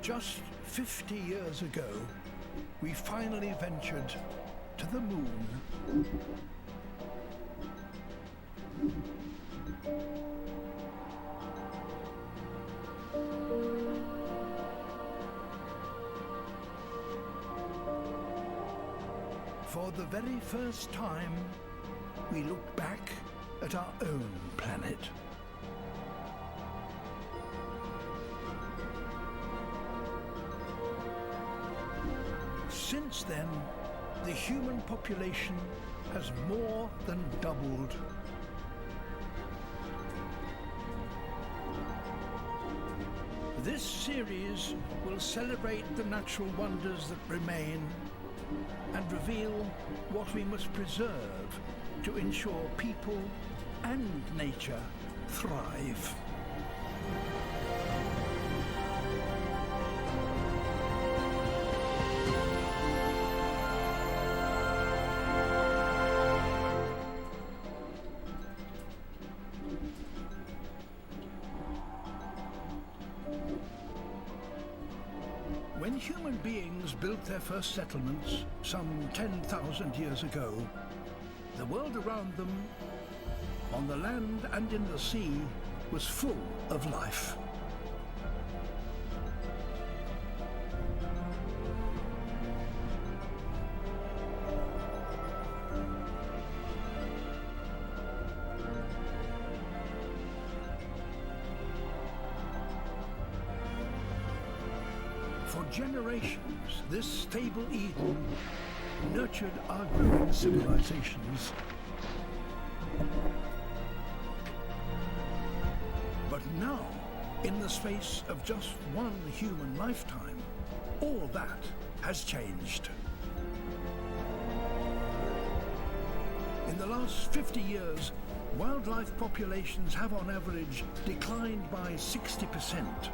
Just 50 years ago, we finally ventured to the moon. For the very first time, we looked back at our own planet. Since then, the human population has more than doubled. This series will celebrate the natural wonders that remain and reveal what we must preserve to ensure people and nature thrive. When human beings built their first settlements some 10,000 years ago, the world around them, on the land and in the sea, was full of life. For generations, this stable Eden nurtured our growing civilizations. But now, in the space of just one human lifetime, all that has changed. In the last 50 years, wildlife populations have on average declined by 60%.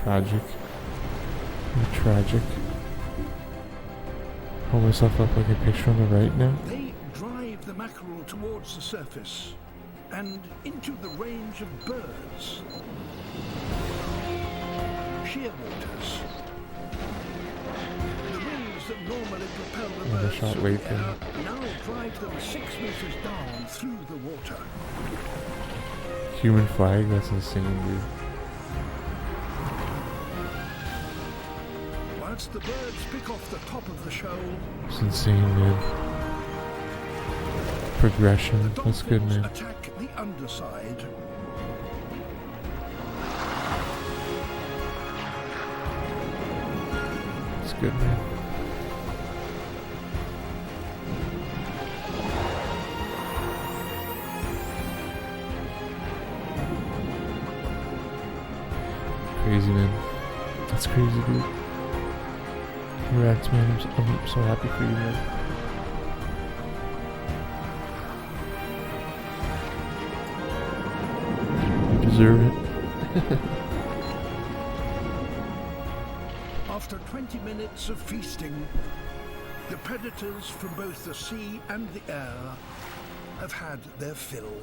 Tragic. Tragic. Hold myself up like a picture on the right now. They drive the mackerel towards the surface and into the range of birds. Shearwaters. The wings that normally propel the birds through the air now drive them 6 meters down through the water. Human flag, that's insane, dude. Whilst the birds pick off the top of the shoal, It's insane, man. Progression, that's good, man. attack the underside. It's good, man. Crazy, man. That's crazy, dude. Congrats, man. I'm so happy for you, man. You deserve it. After 20 minutes of feasting, the predators from both the sea and the air have had their fill.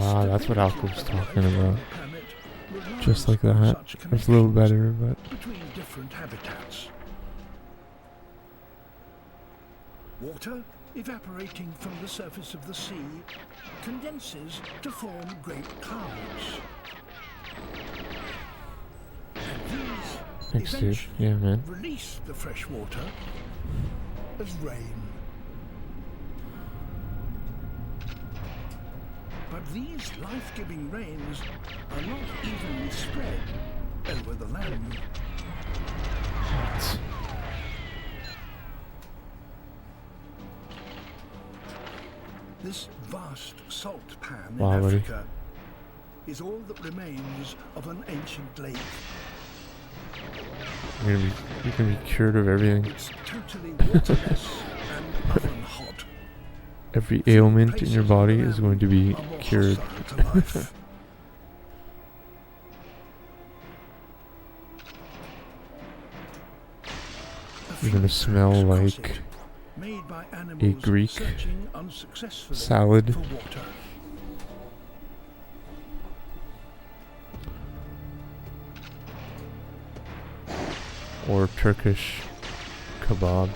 Ah, that's what Alco was talking about. Just like that. It's a little better, but between different habitats. Water, evaporating from the surface of the sea, condenses to form great clouds. And these thanks, dude. eventually Yeah, man. release the fresh water as rain. But these life-giving rains are not evenly spread over the land. This vast salt pan in Africa is all that remains of an ancient lake. You can be cured of everything. It's totally waterless and oven hot. Every ailment in your body is going to be cured. You're going to smell like a Greek salad. Or Turkish kebab.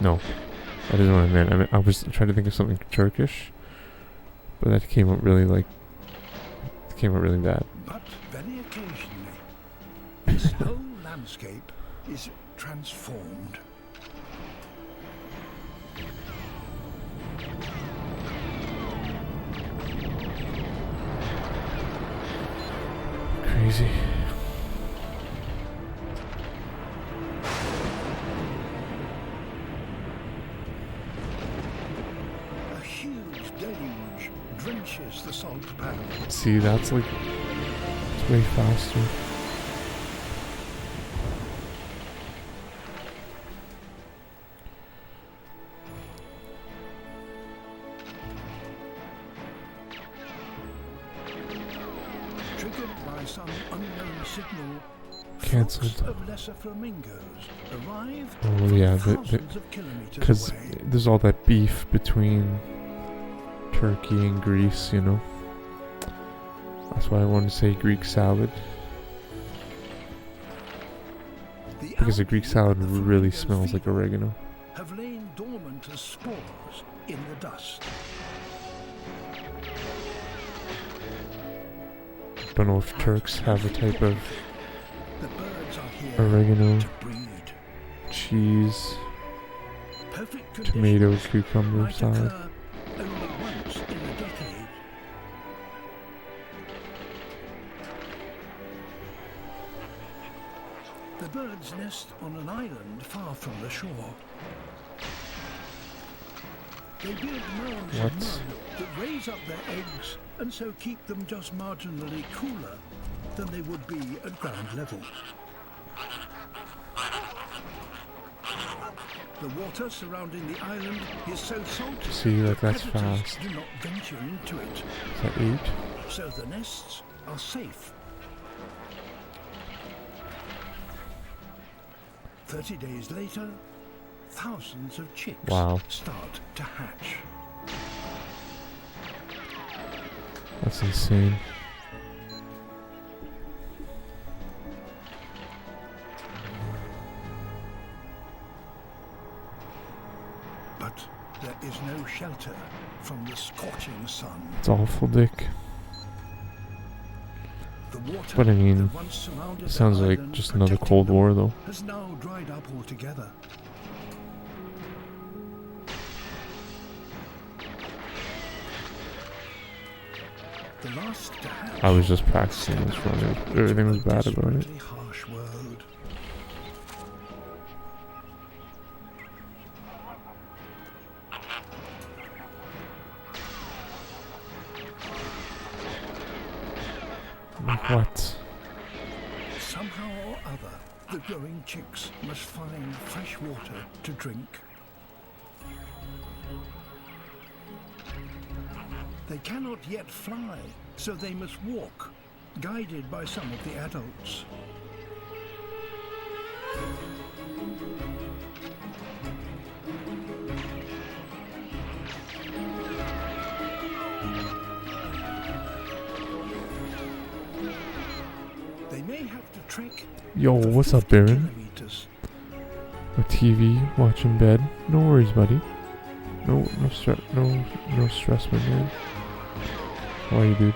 No, that isn't what I meant. I was trying to think of something Turkish, but that came out really bad. But very occasionally, this whole landscape is transformed. Crazy. Drenches the salt pan. See, that's like, it's way faster. Triggered by some unknown signal, cancelled. Of lesser flamingos arrive oh yeah, because there's all that beef between Turkey and Greece, you know. That's why I wanted to say Greek salad. Because the Greek salad really smells like oregano. Have lain dormant as spores in the dust. Don't know if Turks have a type of oregano, cheese, tomato, cucumber salad. Only once in a decade. The birds nest on an island far from the shore. They build mounds of mud that raise up their eggs and so keep them just marginally cooler than they would be at ground level. The water surrounding the island is so salty See, like, that that's predators fast. do not venture into it. Is that 8? So the nests are safe. 30 days later, thousands of chicks start to hatch. That's insane. But there is no shelter from the scorching sun. It's awful, Dick. The water But I mean, that once surrounded it sounds the like island, just another protecting Cold them, War, though. has now dried up altogether. The last to hatch I was just practicing this one. Everything was bad about it. desperately harsh world. Like what? Somehow or other, the growing chicks must find fresh water to drink. They cannot yet fly, so they must walk, guided by some of the adults. They may have to trek. Yo, for what's up, 50 Baron? kilometers. With TV, watching bed. No worries, buddy. No stress, my man. How are you, dude?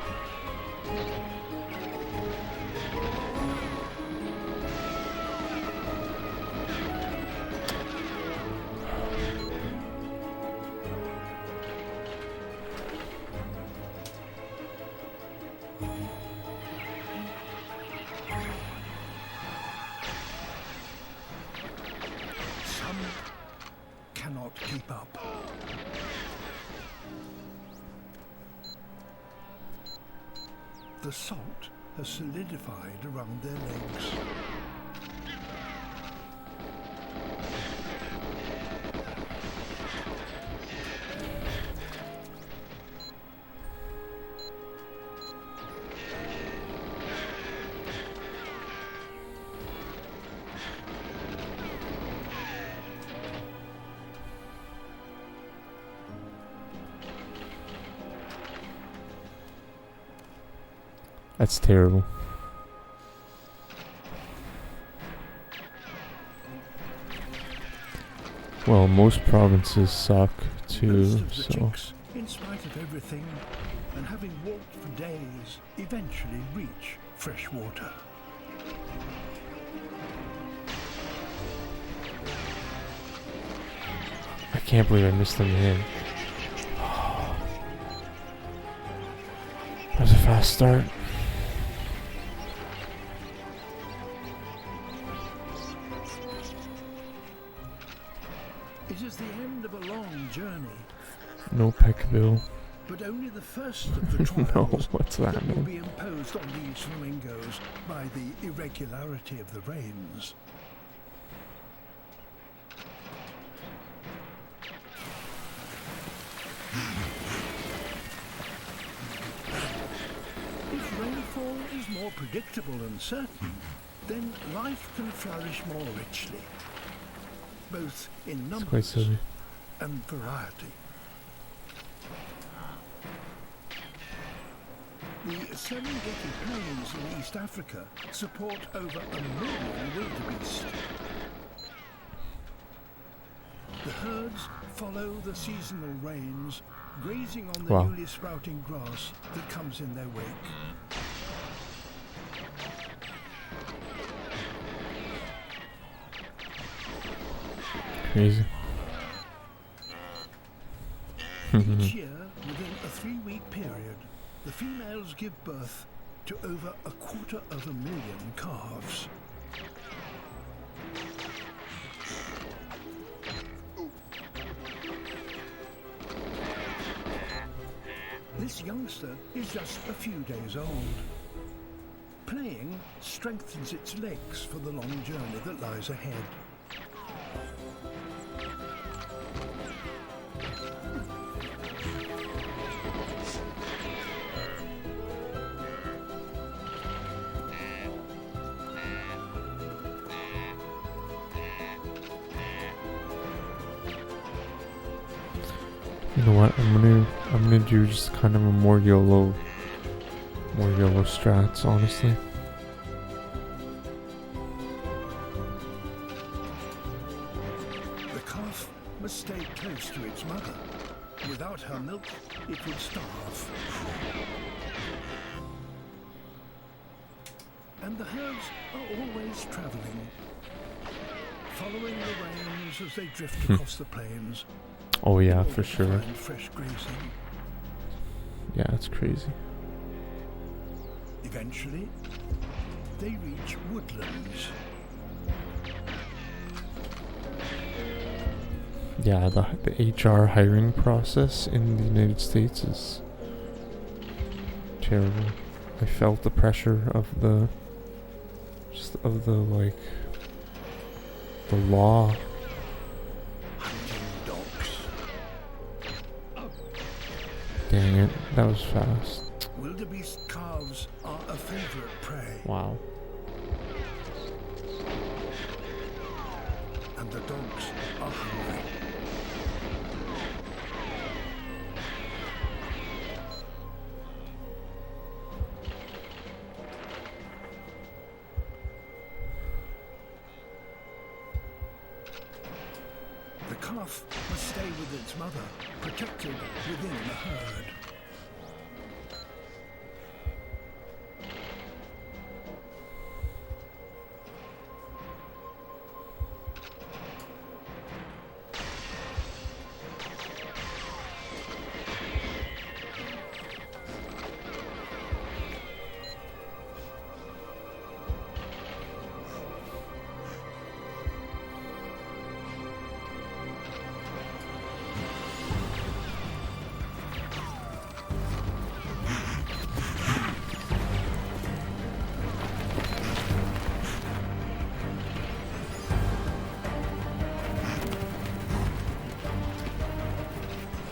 Some cannot keep up. The salt has solidified around their legs. That's terrible. Well, most provinces suck too, Most of the so chicks, in spite of everything, and having walked for days, eventually reach fresh water. I can't believe I missed them again. That was a fast start. It is the end of a long journey, No Peckville. but only the first of the No, trials what's that, that will man? be imposed on these flamingos by the irregularity of the rains. If rainfall is more predictable and certain, then life can flourish more richly, both in It's quite numbers silly. and variety. The Serengeti plains in East Africa support over 1 million wildebeest. The herds follow the seasonal rains, grazing on the Wow. newly sprouting grass that comes in their wake. Crazy. Each year, within a 3-week period, the females give birth to over 250,000 calves. This youngster is just a few days old. Playing strengthens its legs for the long journey that lies ahead. You know what? I'm gonna do just kind of a more YOLO strats, honestly. The calf must stay close to its mother. Without her milk, it would starve. And the herds are always traveling, following the rains as they drift across the plains. Oh yeah, for sure. Fresh grazing. Yeah, it's crazy. Eventually, they reach woodlands. Yeah, the HR hiring process in the United States is terrible. I felt the pressure of the law. Dang it, that was fast. Wildebeest calves are a favorite prey. Wow. And the dogs are hungry. The calf must stay with its mother, protected within the herd.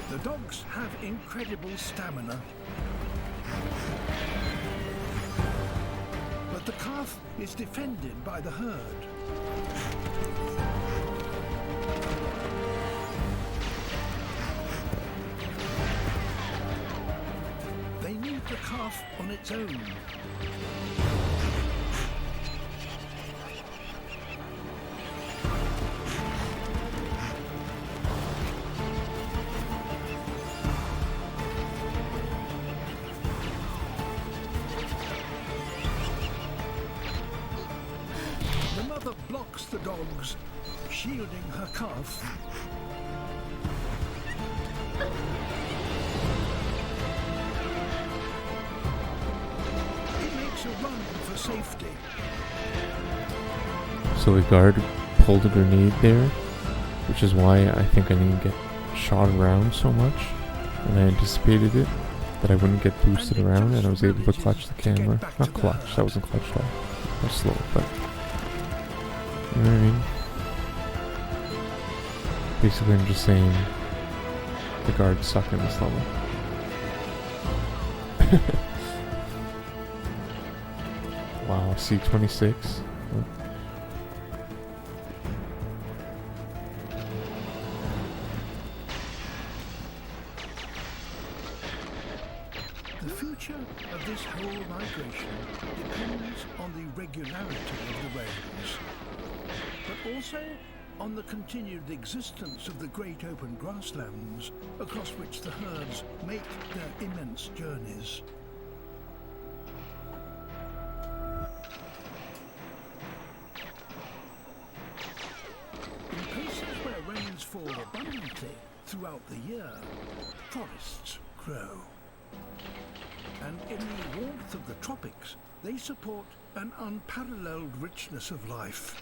The dogs have incredible stamina. But the calf is defended by the herd. They need the calf on its own. Blocks the dogs, shielding her calf. It makes a run for safety. So the guard pulled a grenade there, which is why I think I didn't get shot around so much, and I anticipated it, that I wouldn't get boosted around, and I was able to clutch the camera. Not clutch, that wasn't clutched off. That was slow, but you know what I mean? Basically, I'm just saying the guards suck in this level. Wow, C-26. The future of this whole migration depends on the regularity of the rains, but also on the continued existence of the great open grasslands across which the herds make their immense journeys. In places where rains fall abundantly throughout the year, forests grow. And in the warmth of the tropics, they support an unparalleled richness of life.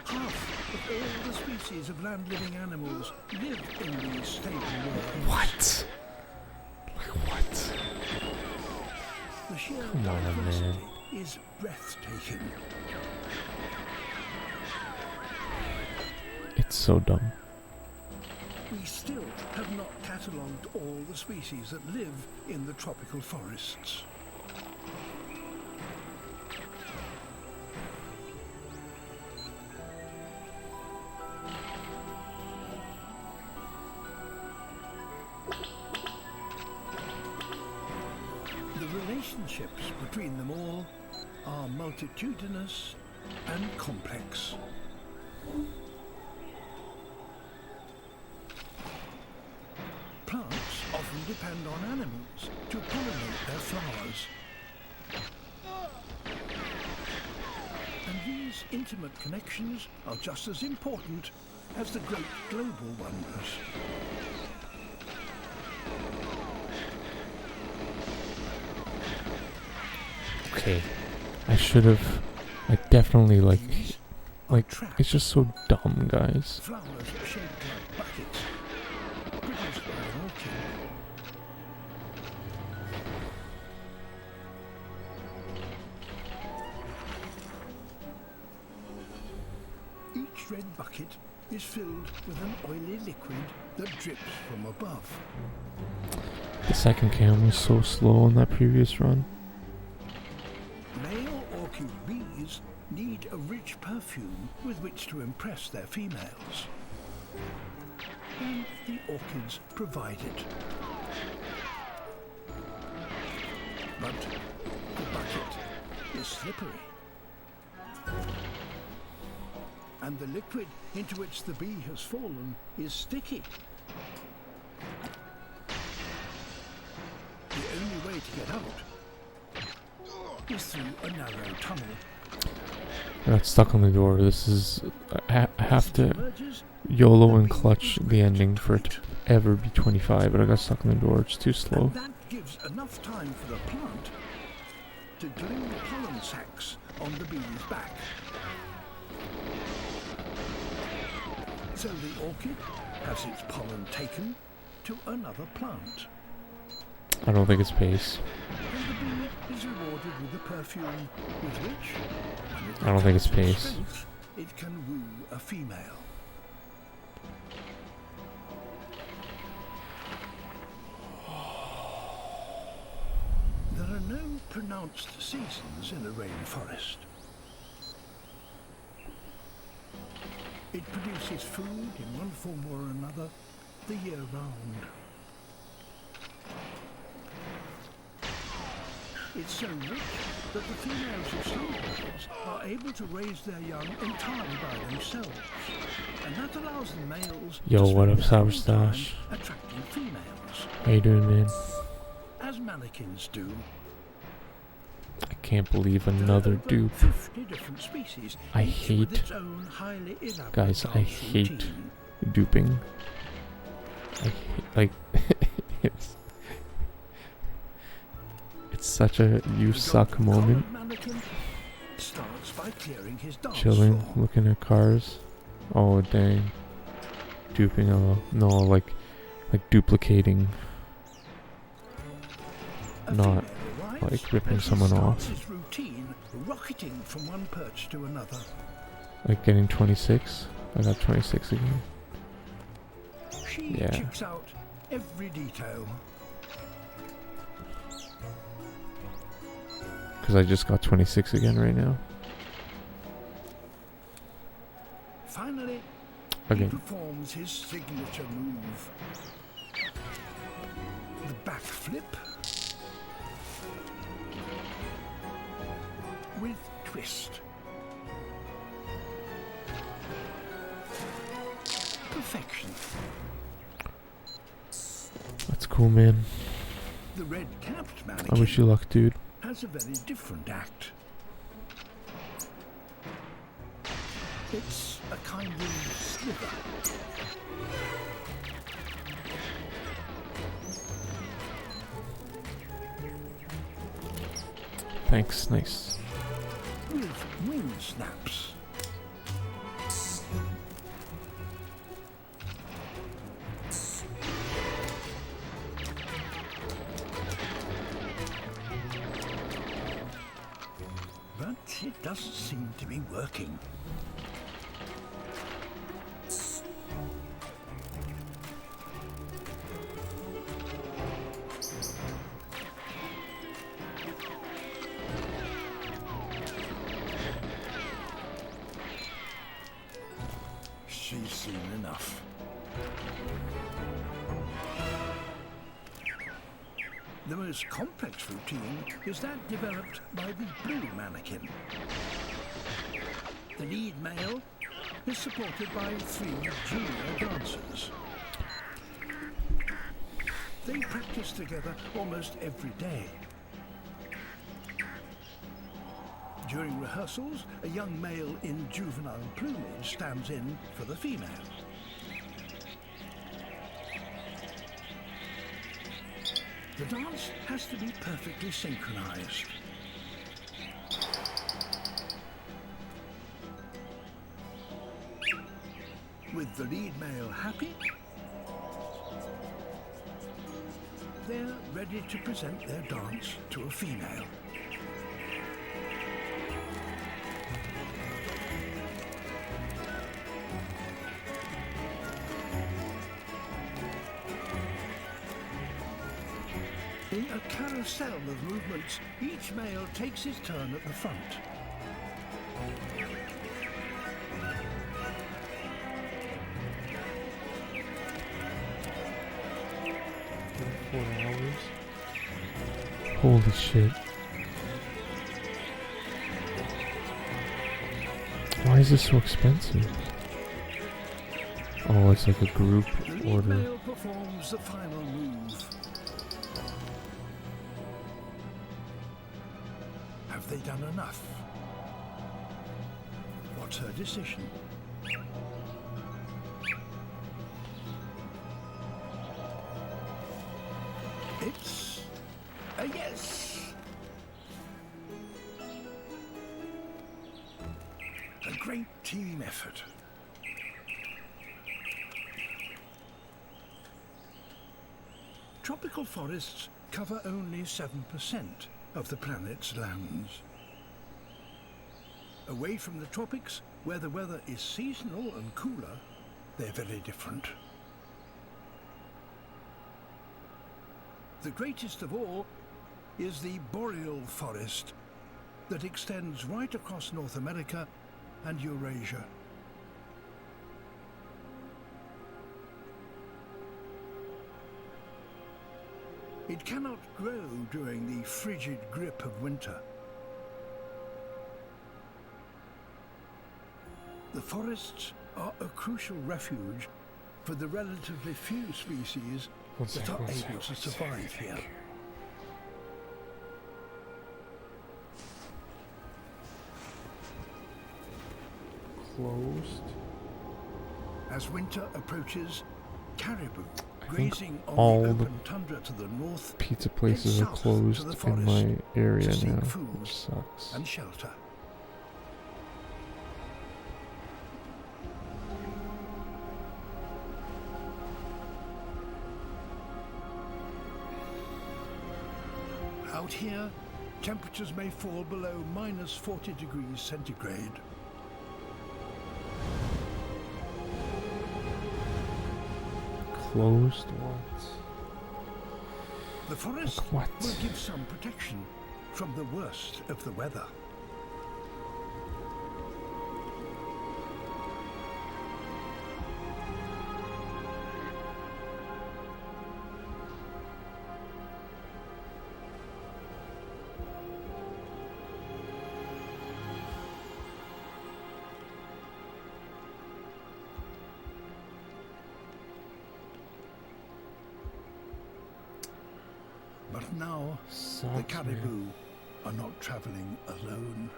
Half that all the species of land-living animals live in these stable worlds. What? Like what? The sheer Come on, diversity man. is breathtaking. It's so dumb. We still have not catalogued all the species that live in the tropical forests. The relationships between them all are multitudinous and complex. Plants often depend on animals to pollinate their flowers. And these intimate connections are just as important as the great global wonders. Okay. I definitely like, it's just so dumb, guys. Flowers shaped like buckets, produced by an orchid. Each red bucket is filled with an oily liquid that drips from above. The second cam was so slow on that previous run. Male orchid bees need a rich perfume with which to impress their females. And the orchids provide it. But the bucket is slippery. And the liquid into which the bee has fallen is sticky. The only way to get out is through a narrow tunnel. I got stuck on the door. This is... I have to YOLO and clutch the ending for it to ever be 25, but I got stuck on the door. It's too slow. And that gives enough time for the plant to glue the pollen sacs on the bee's back. So the orchid has its pollen taken to another plant. I don't think it's pace. And the bee is rewarded with the perfume with which, when it I don't think it's recovers pace. strength, it can woo a female. There are no pronounced seasons in a rainforest. It produces food in one form or another the year round. It's so rich that the females of some birds are able to raise their young entirely by themselves. And that allows the males Yo, to what spend up, their whole Sourstache? time attracting females, How you doing, man? as mannequins do. I can't believe There are over another dupe. 50 different species, I each with hate- its own highly elaborate Guys, I dance hate routine. duping. Like, it's such a you The suck golden moment. collared mannequin starts by clearing his dance Chilling, floor. looking at cars. Oh dang. Duping, no, like duplicating, A not female arrives like ripping and he someone starts off. his routine rocketing from one perch to another. Like getting 26. I got 26 again. She Yeah. checks out every detail. Because I just got 26 again right now. Finally, Again. he performs his signature move. The backflip with twist. Perfection. That's cool, man. The red-capped I mannequin wish you luck, dude. has a very different act. It's a kind of sliver. Thanks, nice. With wing snaps. doesn't seem to be working. She's seen enough. The most complex routine is that developed by the blue mannequin. The lead male is supported by 3 junior dancers. They practice together almost every day. During rehearsals, a young male in juvenile plumage stands in for the female. The dance has to be perfectly synchronized. With the lead male happy, they're ready to present their dance to a female. In a carousel of movements, each male takes his turn at the front. Holy shit. Why is this so expensive? Oh, it's like a group order. The lead male performs the final move. Have they done enough? What's her decision? It's a yes. A great team effort. Tropical forests cover only 7% of the planet's lands. Away from the tropics, where the weather is seasonal and cooler, they're very different. The greatest of all is the boreal forest that extends right across North America and Eurasia. It cannot grow during the frigid grip of winter. The forests are a crucial refuge for the relatively few species that are able to survive here. Closed. As winter approaches, caribou I think grazing on all the the open tundra to the north pizza places are south to closed the in my forest area to seek now, food which sucks. and shelter. Out here, temperatures may fall below minus 40 degrees centigrade. Closed what? The forest Like what? will give some protection from the worst of the weather. But now, the Sucks, caribou man. are not traveling alone.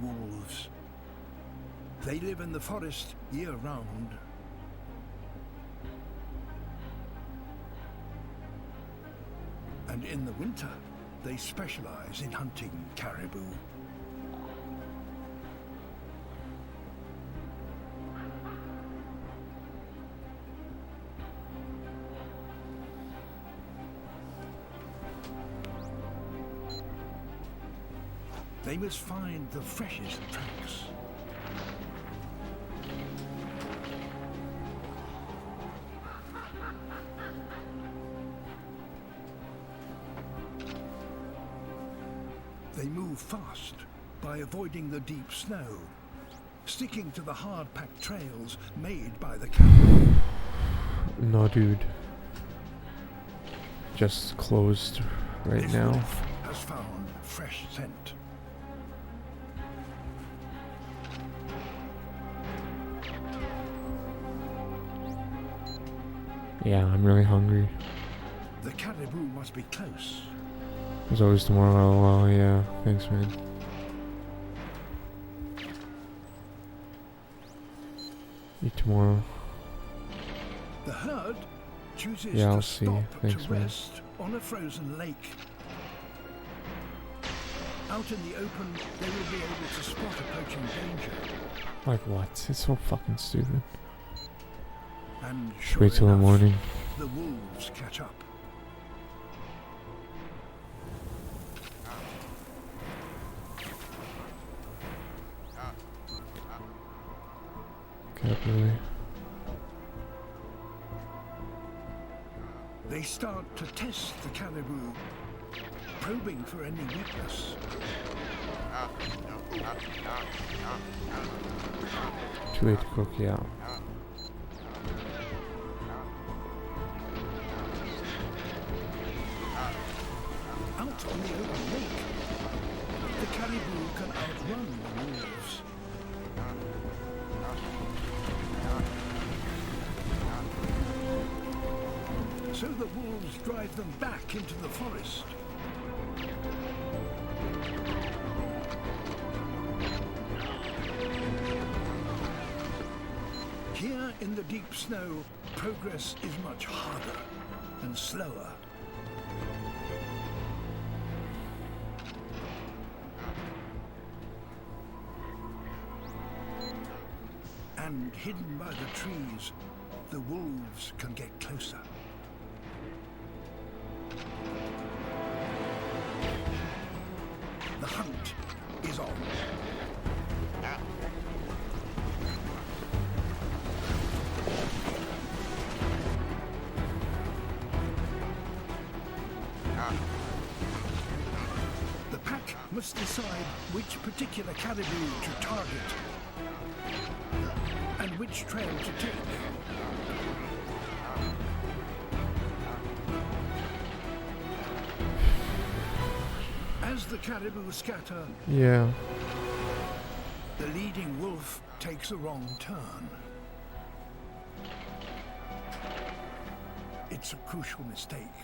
Wolves. They live in the forest year-round. And in the winter, they specialize in hunting caribou. They must find the freshest tracks. They move fast by avoiding the deep snow, sticking to the hard-packed trails made by the caribou. No, dude. Just closed right This now. wolf has found fresh scent. Yeah, I'm really hungry. The caribou must be close. There's always tomorrow. Oh, well, yeah. Thanks, man. Eat tomorrow. The herd chooses Yeah, I'll to see. stop Thanks, to man. rest on a frozen lake. Out in the open, they will be able to spot approaching danger. Like what? It's so fucking stupid. And Just sure wait till the enough, morning. the wolves catch up. Get up early. They start to test the caribou, probing for any weakness. Too late to cook, yeah. Out on the open lake, the caribou can outrun the wolves. So the wolves drive them back into the forest. Here in the deep snow, progress is much harder and slower. And hidden by the trees, the wolves can get closer. The hunt is on. The pack must decide which particular caribou to target and which trail to take. As the caribou scatter, Yeah. the leading wolf takes a wrong turn. It's a crucial mistake,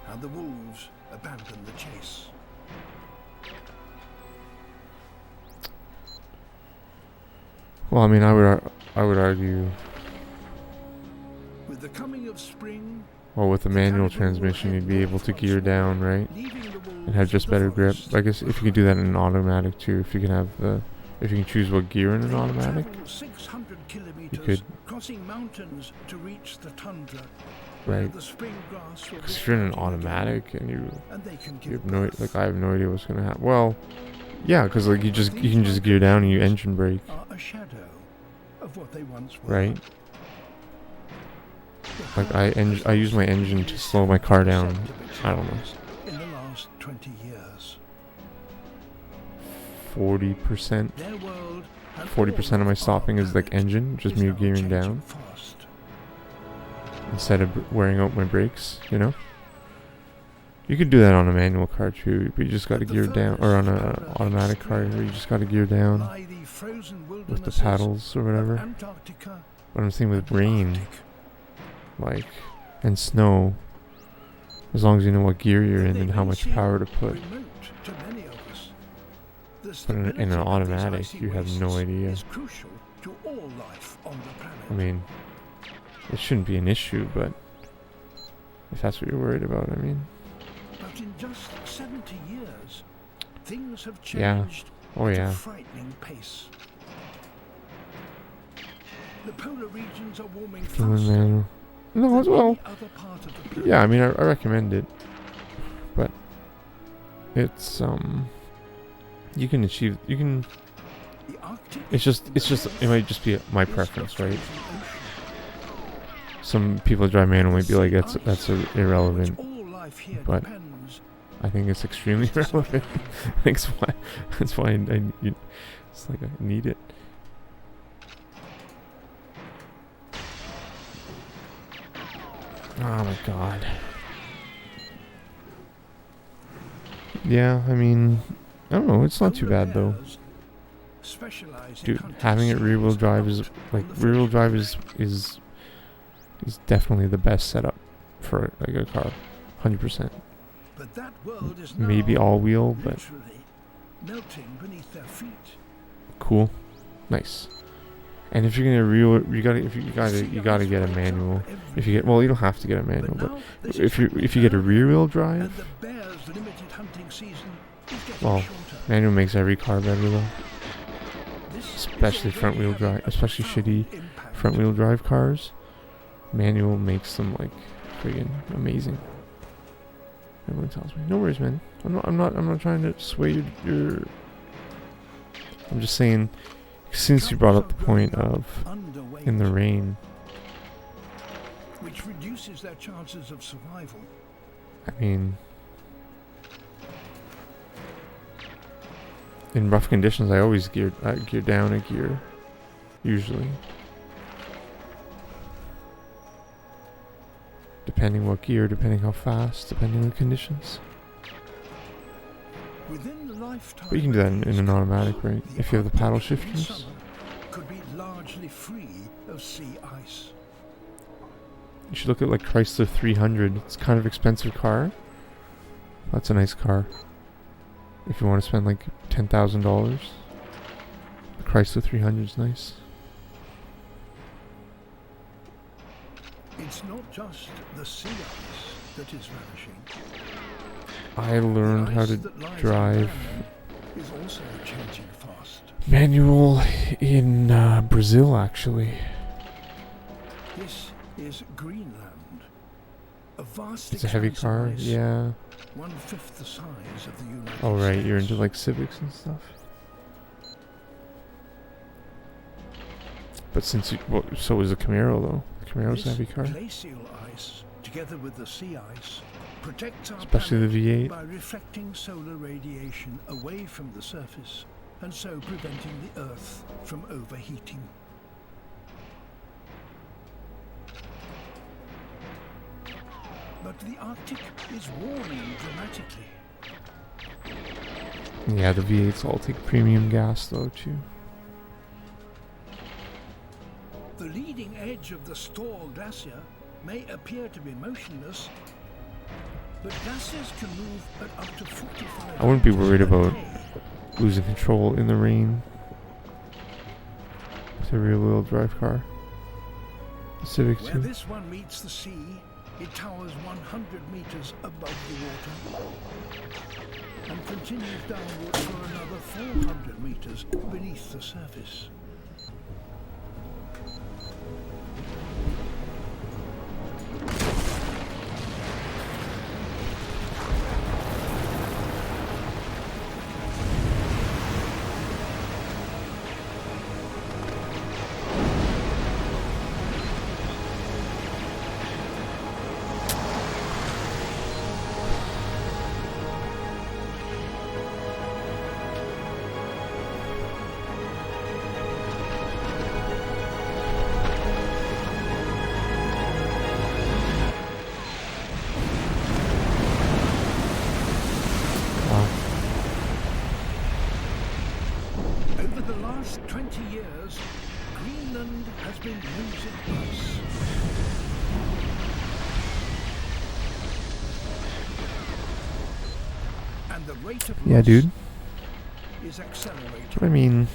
and the wolves abandon the chase. Well, I mean, I would argue, With the coming of spring, well, with the manual transmission, you'd be able to gear down, right? leaving the wolves And have just to the better grip. forest. I guess if you could do that in an automatic too, if you can have if you can choose what gear in an They automatic, travel 600 kilometers, could- crossing mountains to reach the tundra, right? where the spring grass will Because be if you're in an starting again, automatic and you and they can you give have no birth. like I have no idea what's gonna happen. Well, yeah, because like you can just gear down and you engine brake, Are a shadow of what they once were. right? The Like herd I use my engine to slow my car down. I don't know, in the last 20 years. 40%. Their world and 40% of my all stopping our is like planet engine, just is me now gearing changing down fast. instead of wearing out my brakes. You know. You could do that on a manual car too, but you just got to gear down, or on a automatic car, where you just got to gear down Lie the frozen with the wildernesses paddles or of whatever. Antarctica But I'm saying with and the rain, Arctic. like, and snow, as long as you know what gear you're in They and how may much seem power to put. remote to many of us. The But in stability an of these automatic, icy you have no wastes idea. is crucial to all life on the planet. I mean, it shouldn't be an issue, but if that's what you're worried about, I mean, But in just 70 years, things have Yeah. changed oh at a yeah, frightening pace. The polar regions are warming Feeling faster manual. No, as than well. any other part of the planet. Yeah, I mean, I recommend it, but it's You can achieve. You can. The Arctic It's just. It might just be my preference, right? Some people drive manual might be like that's irrelevant, but I think it's extremely relevant. That's why it's like I need it. Oh my god. Yeah, I mean, I don't know. It's not too bad though. Dude, having it rear-wheel drive is is definitely the best setup for like a car, 100%. But that world is Maybe all-wheel, but melting beneath their feet. cool, nice. And if you're gonna you gotta get a manual. If you get, well, you don't have to get a manual, but if you get a rear-wheel drive, well, manual makes every car better though. Especially front-wheel drive, especially shitty front-wheel drive cars. Manual makes them like friggin' amazing. Everyone tells me, no worries, man. I'm not trying to sway your. I'm just saying, since you brought up the point of in the rain, which reduces their chances of survival. I mean, in rough conditions, I always gear down a gear, usually. Depending what gear, depending how fast, depending on the conditions. But you can do that in an automatic, right? If you have the paddle shifters. Could be largely free of sea ice. You should look at like Chrysler 300. It's kind of expensive car. That's a nice car. If you want to spend like $10,000, the Chrysler 300 is nice. It's not just the sea ice that is vanishing. I learned how to drive is also changing fast. Manual in Brazil, actually. This is Greenland. A vast It's a heavy car, ice, yeah. 1/5 the size of the United States. Oh right, you're into like civics and stuff. But since you, well, so is the Camaro though. The Camaro's a heavy car. Glacial ice, together with the sea ice, protects our Especially the planet V8. by reflecting solar radiation away from the surface, and so preventing the Earth from overheating. But the Arctic is warming dramatically. Yeah, the V8s all take premium gas though too. The leading edge of the Storr Glacier may appear to be motionless, but glaciers can move at up to 45. I wouldn't be worried about losing control in the rain with a rear-wheel drive car. The Civic Where too. this one meets the sea, it towers 100 meters above the water and continues downward for another 400 meters beneath the surface. Over the last 20 years, Greenland has been losing ice. And the rate of Yeah, loss dude. is accelerating. I mean,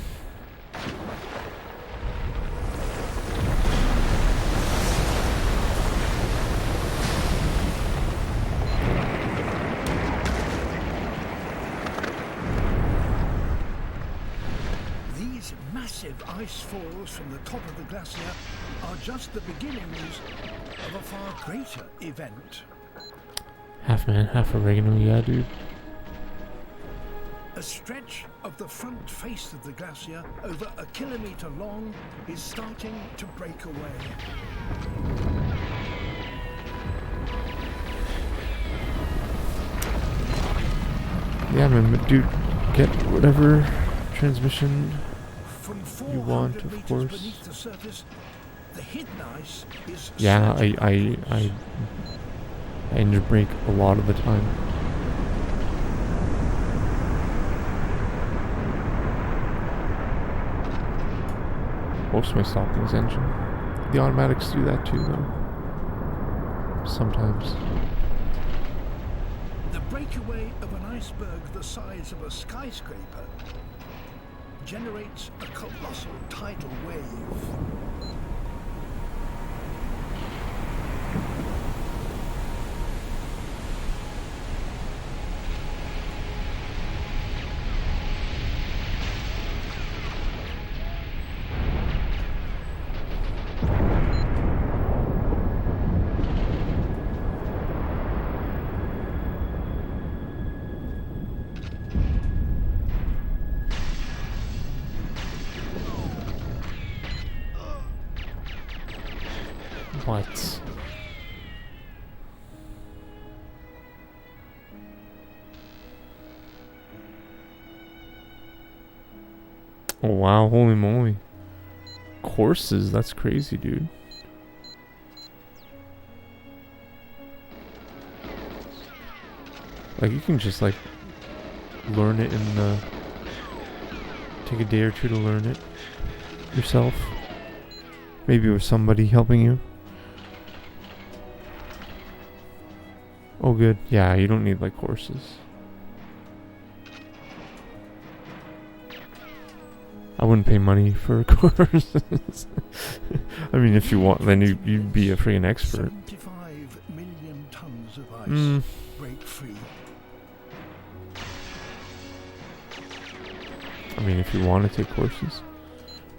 These massive ice falls from the top of the glacier are just the beginnings of a far greater event. half man, half oregano, yeah, dude. A stretch of the front face of the glacier, over 1 kilometer long, is starting to break away. Yeah, man, but dude, get whatever transmission From you want, 400 of meters course. beneath the surface, the hidden ice is Yeah, surging I upwards. engine brake a lot of the time. Most of my stockings engine. The automatics do that too, though. Sometimes. The breakaway of an iceberg the size of a skyscraper generates a colossal tidal wave. What? Oh wow, holy moly. Courses, that's crazy, dude. Like, you can just, like, learn it in the... Take a day or two to learn it yourself. Maybe with somebody helping you. Oh good, yeah, you don't need, like, courses. I wouldn't pay money for courses. I mean, if you want, then you'd be a freaking expert. 75 million tons of ice break free. I mean, if you want to take courses.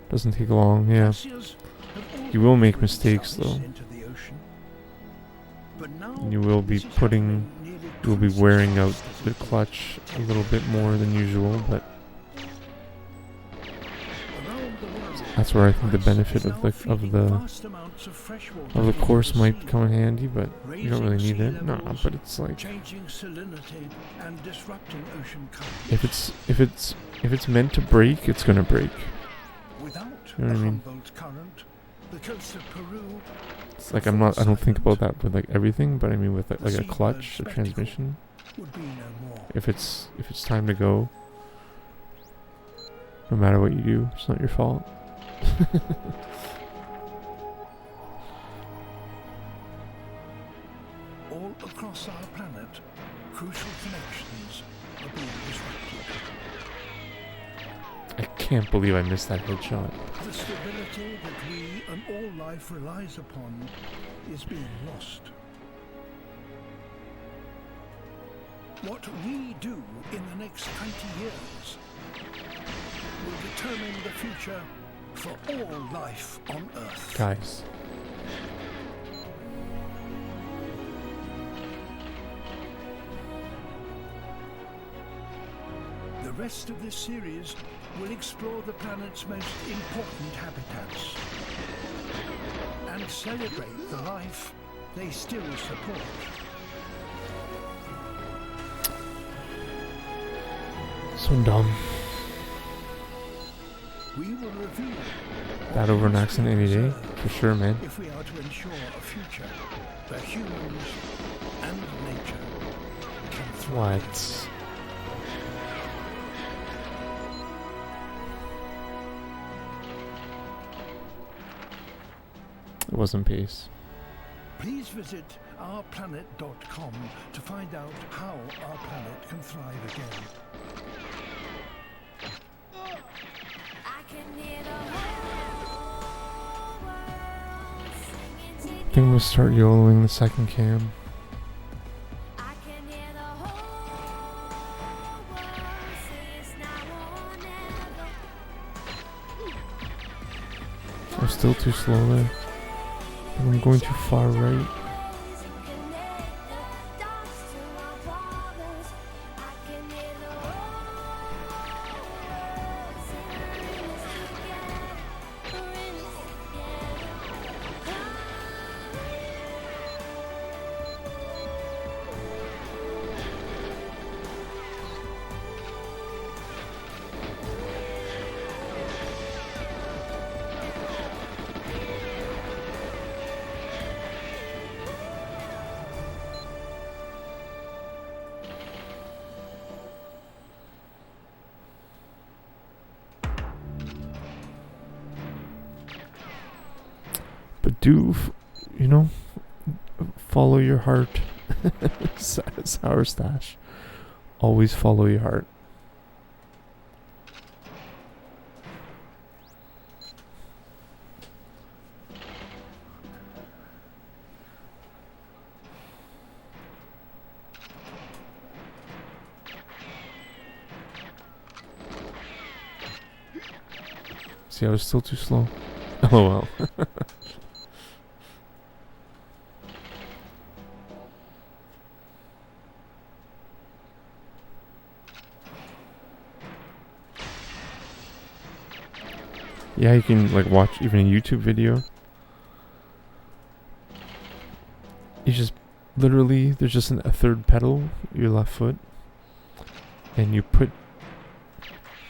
Doesn't take long, yeah. Glaciers have You will make always mistakes, released though. ice into the ocean. But now You will be this is putting... happening nearly You will be twice wearing as out fast as the it did clutch a 10 little bit more than usual, but... Around the world, That's where I think the ice benefit is of now the feeding vast amounts of fresh water of the into course the might sea, come in handy, but you don't really raising need sea it. No, levels, but it's like changing salinity and disrupting ocean currents. if it's meant to break, it's gonna break. Without You know the what I mean? Humboldt current, the coast of Peru, It's like I don't think about that with like everything, but I mean with like a clutch, a transmission. would be no more. If it's time to go, no matter what you do, it's not your fault. All across our planet, crucial connections are being disrupted. I can't believe I missed that headshot. The stability that we and all life relies upon is being lost. What we do in the next 20 years will determine the future for all life on Earth. Guys. The rest of this series will explore the planet's most important habitats and celebrate the life they still support. So dumb. We will reveal That over an accident any day, for sure, man. if we are to ensure a future where humans and nature can thrive. What? It wasn't pace. Please visit ourplanet.com to find out how our planet can thrive again. I think I'm gonna start YOLOing the second cam. I'm still too slow there. I'm going too far right. do, follow your heart. Sour Stash. Always follow your heart. See, I was still too slow. Oh well. Yeah, you can like watch even a YouTube video. You just literally, there's just a third pedal, your left foot, and you put,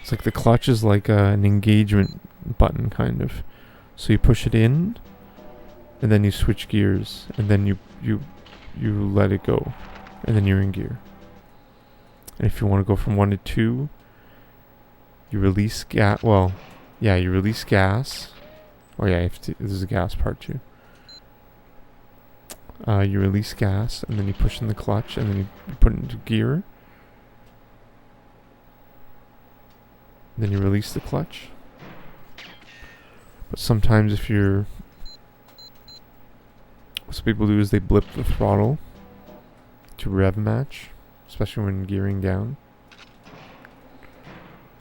it's like the clutch is like an engagement button kind of. So you push it in, and then you switch gears, and then you let it go, and then you're in gear. And if you want to go from 1 to 2, you release gas. Well, yeah, you release gas. Oh yeah, there's a gas part too. You release gas, and then you push in the clutch, and then you put it into gear. And then you release the clutch. But sometimes if you're... What people do is they blip the throttle to rev match, especially when gearing down.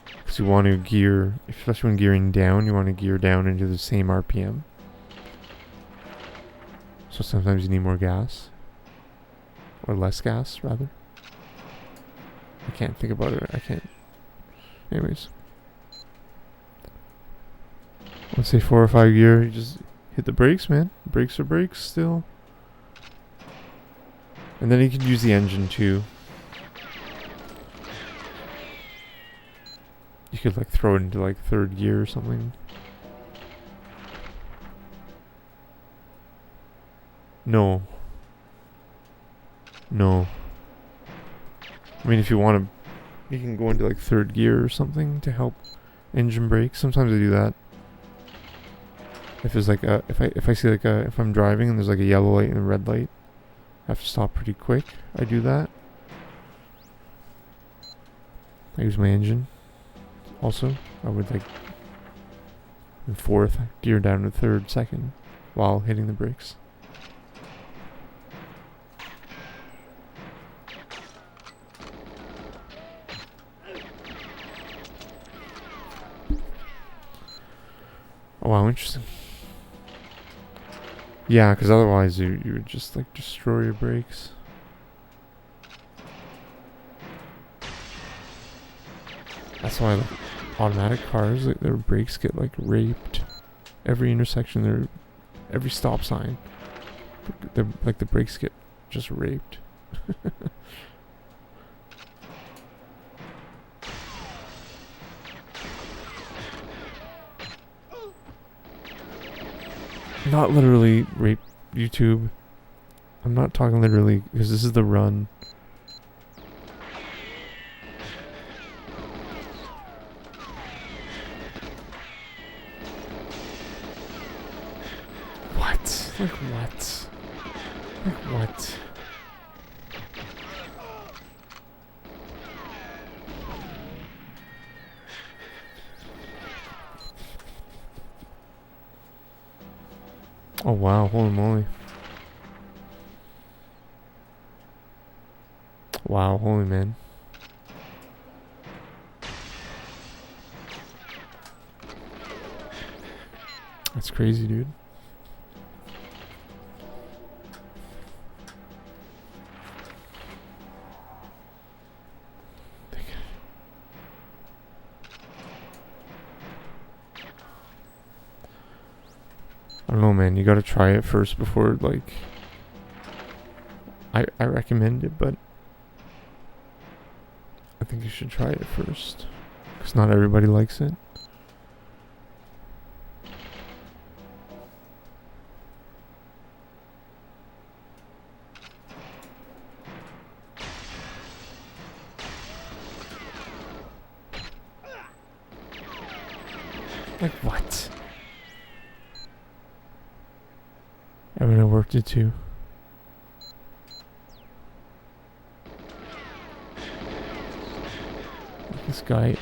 Because you want to gear, especially when gearing down, you want to gear down into the same RPM. So sometimes you need more gas. Or less gas, rather. I can't think about it. I can't. Anyways. Let's say 4 or 5 gear, you just hit the brakes, man. Brakes are brakes still. And then you can use the engine too. You could like throw it into like 3rd gear or something. No. I mean, if you want to, you can go into like 3rd gear or something to help engine brake. Sometimes I do that. If there's like a, if I see like a, if I'm driving and there's like a yellow light and a red light, I have to stop pretty quick. I do that. I use my engine. Also, I would like in 4th gear down to 3rd, 2nd while hitting the brakes. Oh wow, interesting. Yeah, because otherwise you would just like destroy your brakes. That's why like, automatic cars, like, their brakes get like raped. Every intersection, every stop sign, like the brakes get just raped. Not literally rape YouTube. I'm not talking literally because this is the run. What? Like what? Like what? Oh wow, holy moly. Wow, holy man. That's crazy, dude. I don't know, man. You gotta try it first before, like... I recommend it, but... I think you should try it first. Because not everybody likes it. Like what? mean, I worked it too. This guy.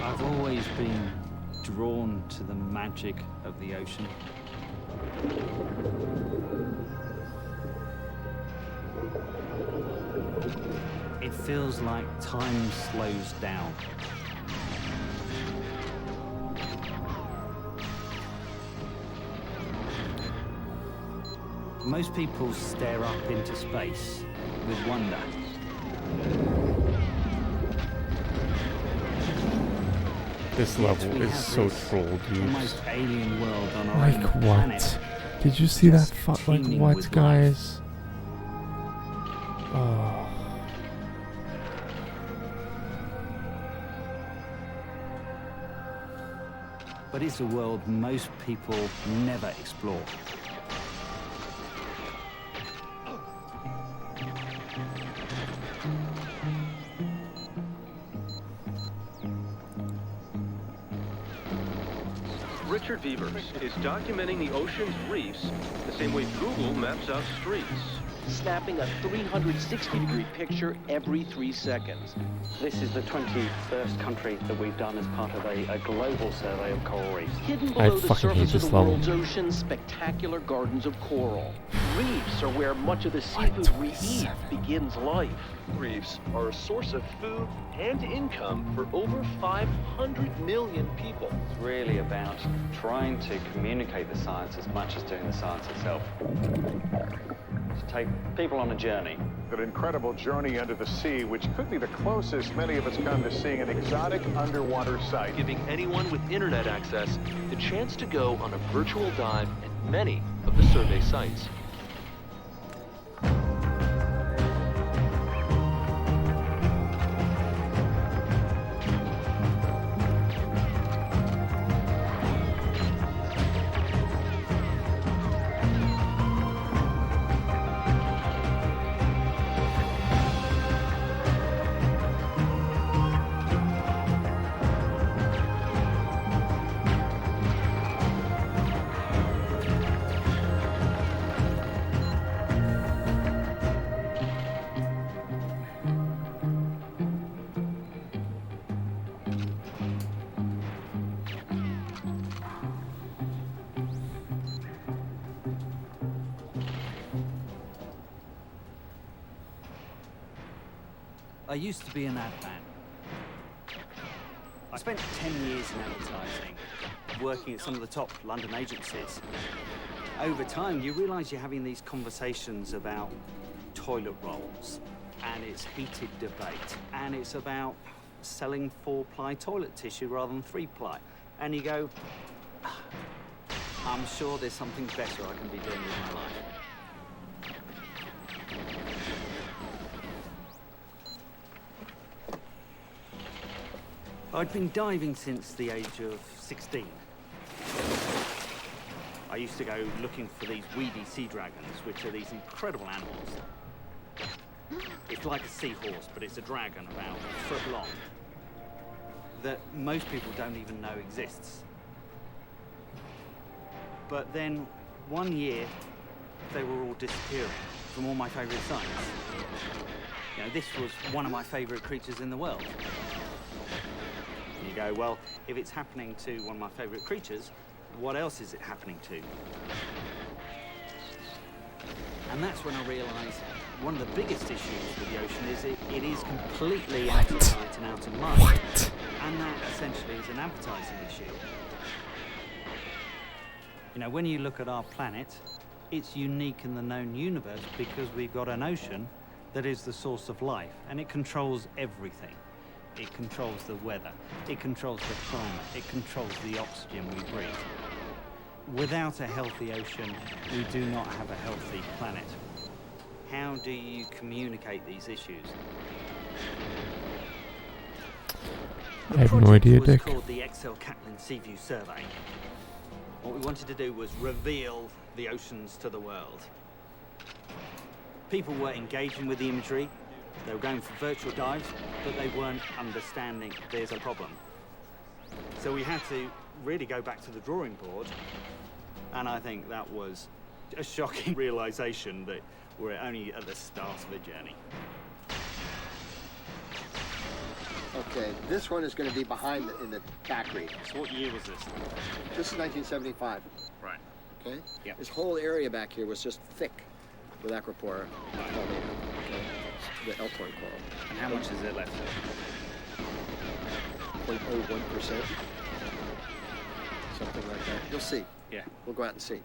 I've always been drawn to the magic of the ocean. It feels like time slows down. Most people stare up into space with wonder. This level is so troll, dude. Almost alien world on our Like own what? planet. Did you see that? Just Like teeming what, with guys? Oh. But it's a world most people never explore. Richard Vevers is documenting the ocean's reefs the same way Google maps out streets. Snapping a 360-degree picture every 3 seconds. This is the 21st country that we've done as part of a global survey of coral reefs. Hidden I below the fucking hate surface of this the level. world's oceans, spectacular gardens of coral. Reefs are where much of the seafood we eat begins life. Reefs are a source of food and income for over 500 million people. It's really about trying to communicate the science as much as doing the science itself. To take people on a journey. An incredible journey under the sea, which could be the closest many of us come to seeing an exotic underwater site. Giving anyone with internet access the chance to go on a virtual dive at many of the survey sites. I used to be an ad man. I spent 10 years in advertising, working at some of the top London agencies. Over time, you realise you're having these conversations about toilet rolls, and it's heated debate, and it's about selling 4-ply toilet tissue rather than 3-ply. And you go, I'm sure there's something better I can be doing with my life. I'd been diving since the age of 16. I used to go looking for these weedy sea dragons, which are these incredible animals. It's like a seahorse, but it's a dragon about a foot long that most people don't even know exists. But then, one year, they were all disappearing from all my favourite sites. You know, this was one of my favourite creatures in the world. And you go, well, if it's happening to one of my favourite creatures, what else is it happening to? And that's when I realised one of the biggest issues with the ocean is it is completely out of sight and out of mind. And that essentially is an advertising issue. You know, when you look at our planet, it's unique in the known universe because we've got an ocean that is the source of life, and it controls everything. It controls the weather, it controls the climate, it controls the oxygen we breathe. Without a healthy ocean, we do not have a healthy planet. How do you communicate these issues? I have no idea, Dick. The project was called the Excel Kaplan Seaview Survey. What we wanted to do was reveal the oceans to the world. People were engaging with the imagery, they were going for virtual dives, but they weren't understanding there's a problem. So we had to really go back to the drawing board, and I think that was a shocking realization that we're only at the start of a journey. Okay, this one is going to be behind in the back read. So what year was this? This is 1975. Right. Okay? Yeah. This whole area back here was just thick with acropora. Okay? The Elkhorn coral. And how much is it left? 0.01%. Something like that. You'll see. Yeah. We'll go out and see.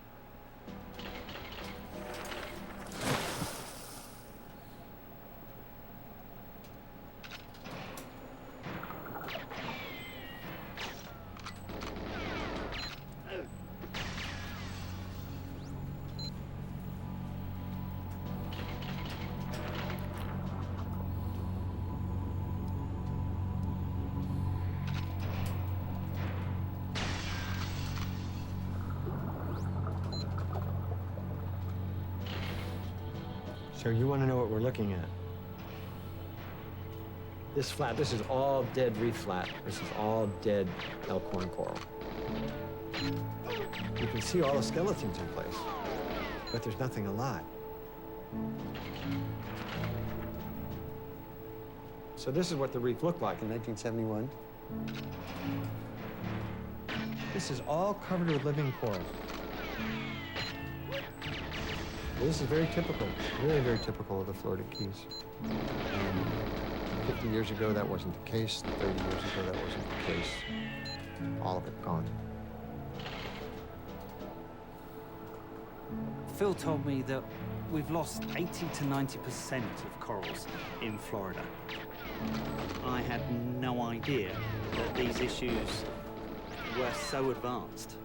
So you want to know what we're looking at? This flat, this is all dead reef flat. This is all dead Elkhorn coral. You can see all the skeletons in place, but there's nothing alive. So this is what the reef looked like in 1971. This is all covered with living coral. Well, this is very typical, very, very typical of the Florida Keys. 50 years ago, that wasn't the case. 30 years ago, that wasn't the case. All of it gone. Phil told me that we've lost 80 to 90% of corals in Florida. I had no idea that these issues were so advanced.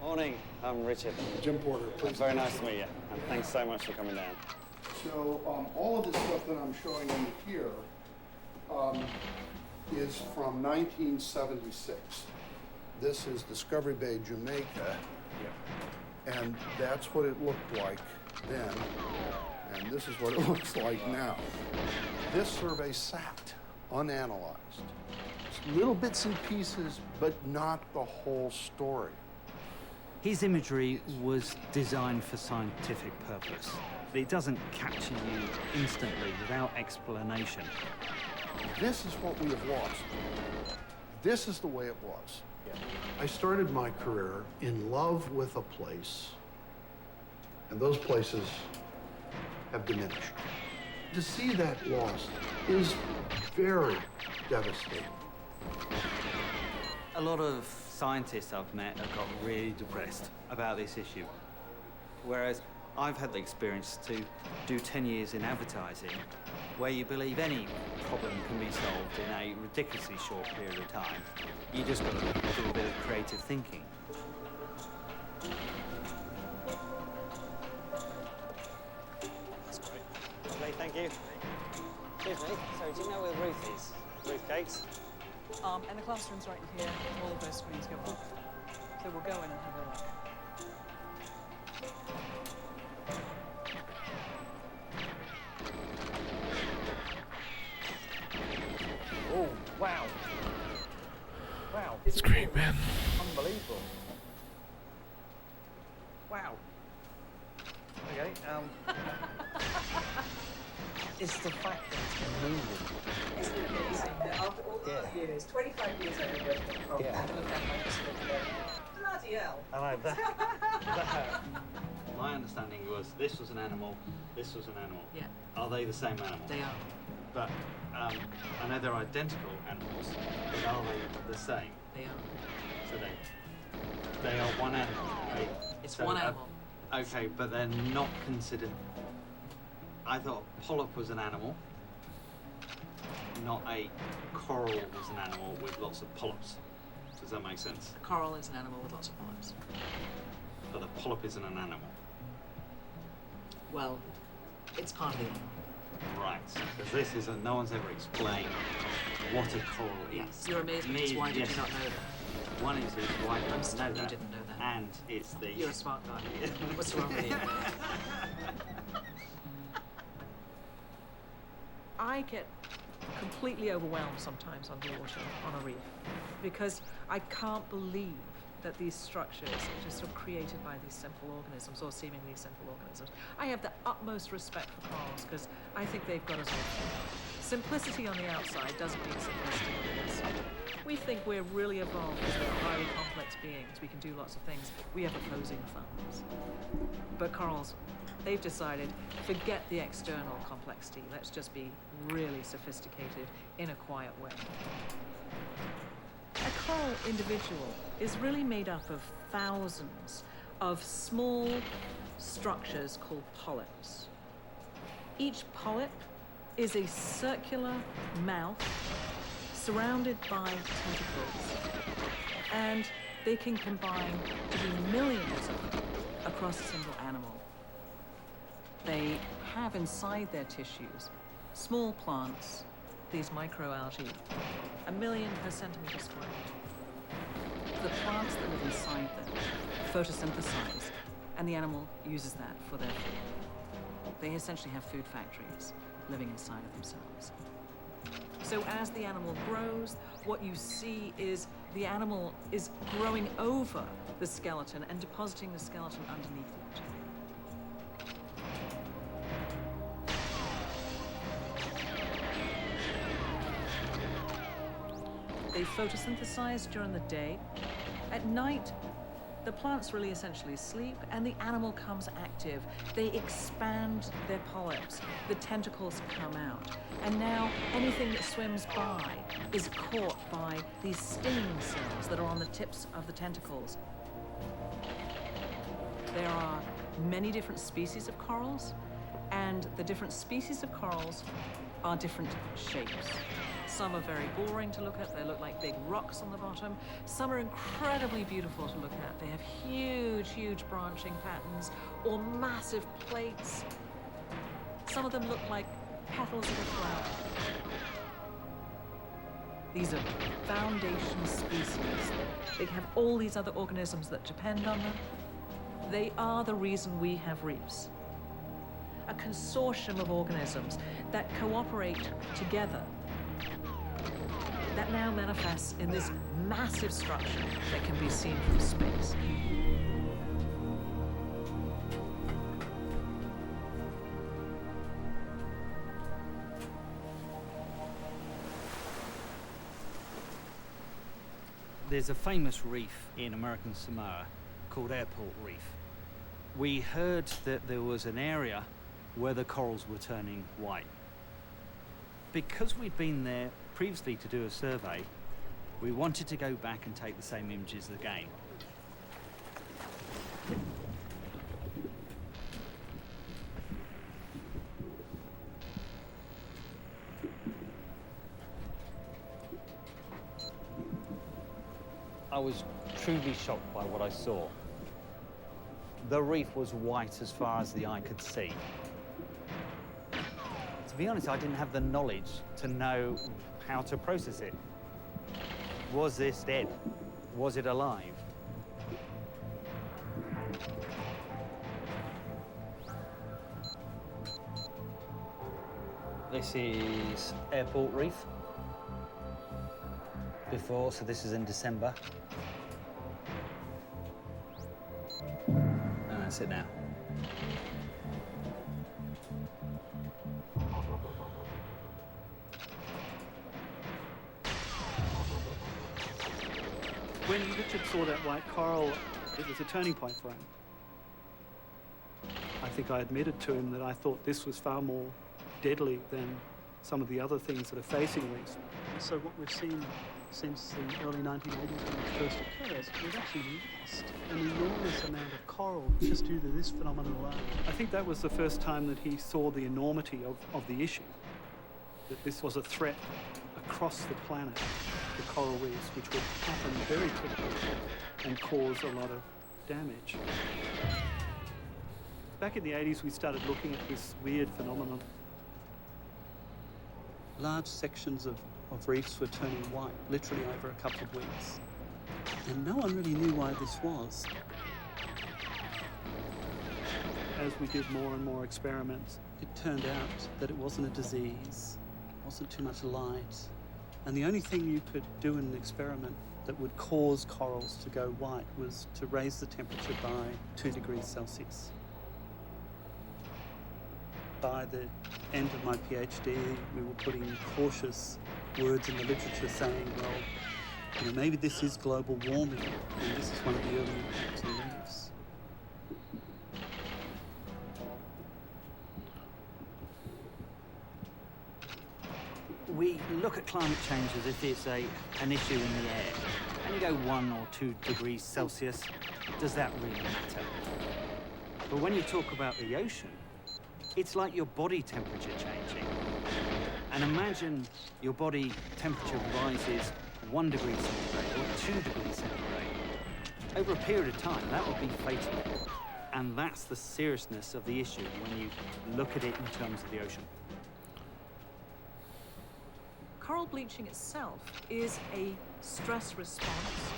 Morning, I'm Richard. Jim Porter, please. Very nice to meet you, and thanks so much for coming down. So all of this stuff that I'm showing you here is from 1976. This is Discovery Bay, Jamaica, and that's what it looked like then, and this is what it looks like now. This survey sat unanalyzed. It's little bits and pieces, but not the whole story. His imagery was designed for scientific purpose. It doesn't capture you instantly without explanation. This is what we have lost. This is the way it was. I started my career in love with a place, and those places have diminished. To see that lost is very devastating. A lot of scientists I've met have got really depressed about this issue. Whereas I've had the experience to do 10 years in advertising where you believe any problem can be solved in a ridiculously short period of time. You just got to do a bit of creative thinking. That's great. Lovely, thank you. Excuse me, sorry, do you know where Ruth is? Ruth Gates? And the classroom's right in here. All of those screens go up. So we'll go in and have a look. Oh, wow. Wow. It's great, man. Unbelievable. Wow. Okay, it's the fact that it's been moving. Isn't it amazing that after all those years, 25 years I've been working at Coral, have a look at my microscope. Bloody hell. I know that. My understanding was this was an animal, this was an animal. Yeah. Are they the same animal? They are. But I know they're identical animals, but are they the same? They are. So they are one animal. It's one animal. Okay, but they're not considered. I thought polyp was an animal, not a coral was an animal with lots of polyps. Does that make sense? A coral is an animal with lots of polyps. But the polyp isn't an animal. Well, it's part of the animal. Right, because this is no one's ever explained what a coral is. Yes, you're amazed because why did you not know that? One is why I'm don't you stunned know you that? didn't know that. And it's the... You're a smart guy. What's wrong with you? I get completely overwhelmed sometimes underwater on a reef because I can't believe that these structures are just sort of created by these simple organisms, or seemingly simple organisms. I have the utmost respect for corals because I think they've got us all. Simplicity on the outside doesn't mean simplicity on the inside. We think we're really evolved because we're highly complex beings. We can do lots of things. We have opposing thumbs. But corals, they've decided, forget the external complexity. Let's just be really sophisticated in a quiet way. A coral individual is really made up of thousands of small structures called polyps. Each polyp is a circular mouth surrounded by tentacles, and they can combine to be millions of them across a single animal. They have inside their tissues small plants, these microalgae, 1 million per centimeter squared. The plants that live inside them photosynthesize, and the animal uses that for their food. They essentially have food factories living inside of themselves. So as the animal grows, what you see is the animal is growing over the skeleton and depositing the skeleton underneath it. They photosynthesize during the day. At night, the plants really essentially sleep and the animal comes active. They expand their polyps, the tentacles come out, and now anything that swims by is caught by these stinging cells that are on the tips of the tentacles. There are many different species of corals, and the different species of corals are different shapes. Some are very boring to look at. They look like big rocks on the bottom. Some are incredibly beautiful to look at. They have huge, huge branching patterns or massive plates. Some of them look like petals of a flower. These are foundation species. They have all these other organisms that depend on them. They are the reason we have reefs. A consortium of organisms that cooperate together that now manifests in this massive structure that can be seen from space. There's a famous reef in American Samoa called Airport Reef. We heard that there was an area where the corals were turning white. Because we'd been there previously to do a survey, we wanted to go back and take the same images again. I was truly shocked by what I saw. The reef was white as far as the eye could see. To be honest, I didn't have the knowledge to know how to process it. Was this dead? Was it alive? This is Airport Reef. Before, so this is in December. And that's it now. When Richard saw that white coral, it was a turning point for him. I think I admitted to him that I thought this was far more deadly than some of the other things that are facing reefs. So what we've seen since the early 1980s when it first occurs, we've actually lost an enormous amount of coral just due to this phenomenon alone. I think that was the first time that he saw the enormity of the issue, that this was a threat across the planet, the coral reefs, which would happen very quickly and cause a lot of damage. Back in the 80s, we started looking at this weird phenomenon. Large sections of reefs were turning white, literally over a couple of weeks. And no one really knew why this was. As we did more and more experiments, it turned out that it wasn't a disease, it wasn't too much light. And the only thing you could do in an experiment that would cause corals to go white was to raise the temperature by 2 degrees Celsius. By the end of my PhD, we were putting cautious words in the literature saying, well, you know, maybe this is global warming, and this is one of the early impacts on reefs. We look at climate change as if it's an issue in the air. And you go 1 or 2 degrees Celsius, does that really matter? But when you talk about the ocean, it's like your body temperature changing. And imagine your body temperature rises 1 degree centigrade or 2 degrees centigrade. Over a period of time, that would be fatal. And that's the seriousness of the issue when you look at it in terms of the ocean. Coral bleaching itself is a stress response,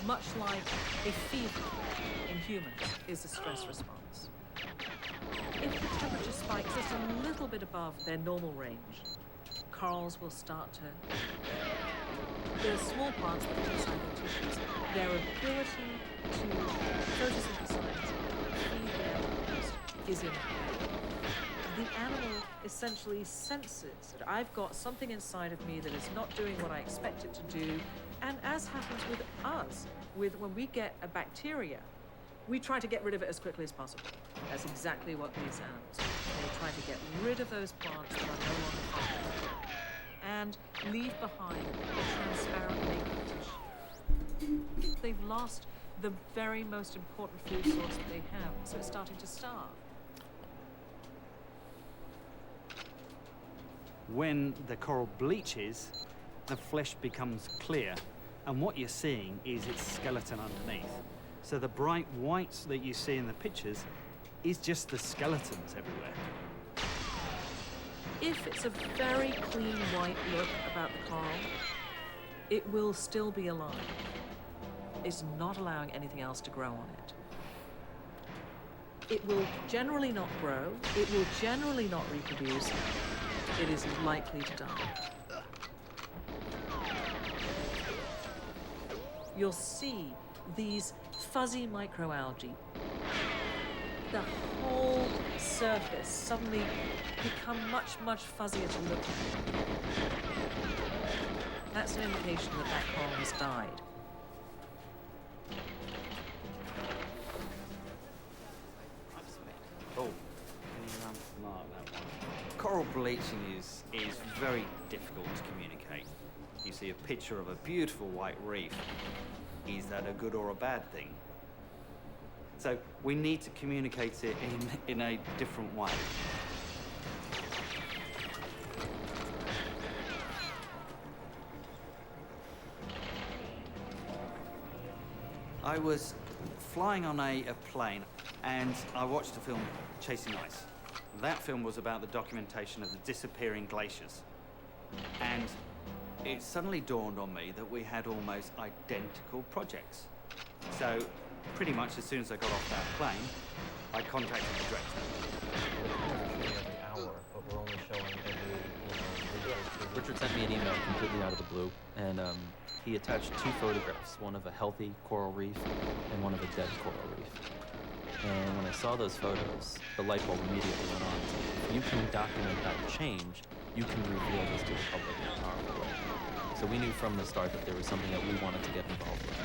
much like a fever in humans is a stress response. If the temperature spikes just a little bit above their normal range, corals will start to... The small plants that are inside the tissues, their ability to photosynthesize and feed their host is impaired. The animal essentially senses that I've got something inside of me that is not doing what I expect it to do, and as happens with us, when we get a bacteria, we try to get rid of it as quickly as possible. That's exactly what these ants do. They try to get rid of those plants that are no longer harmful and leave behind a transparent naked tissue. They've lost the very most important food source that they have, so it's starting to starve. When the coral bleaches, the flesh becomes clear, and what you're seeing is its skeleton underneath. So the bright whites that you see in the pictures is just the skeletons everywhere. If it's a very clean white look about the coral, it will still be alive. It's not allowing anything else to grow on it. It will generally not grow. It will generally not reproduce. It is likely to die. You'll see these fuzzy microalgae. The whole surface suddenly become much, much fuzzier to look at. That's an indication that that coral has died. Coral bleaching is very difficult to communicate. You see a picture of a beautiful white reef. Is that a good or a bad thing? So we need to communicate it in a different way. I was flying on a plane and I watched a film, Chasing Ice. That film was about the documentation of the disappearing glaciers. And it suddenly dawned on me that we had almost identical projects. So pretty much as soon as I got off that plane, I contacted the director. Every hour, but we're only showing every, Richard sent me an email completely out of the blue, and he attached 2 photographs, one of a healthy coral reef and one of a dead coral reef. And when I saw those photos, the light bulb immediately went on. If you can document that change, you can reveal this to the public in a powerful way. So we knew from the start that there was something that we wanted to get involved with.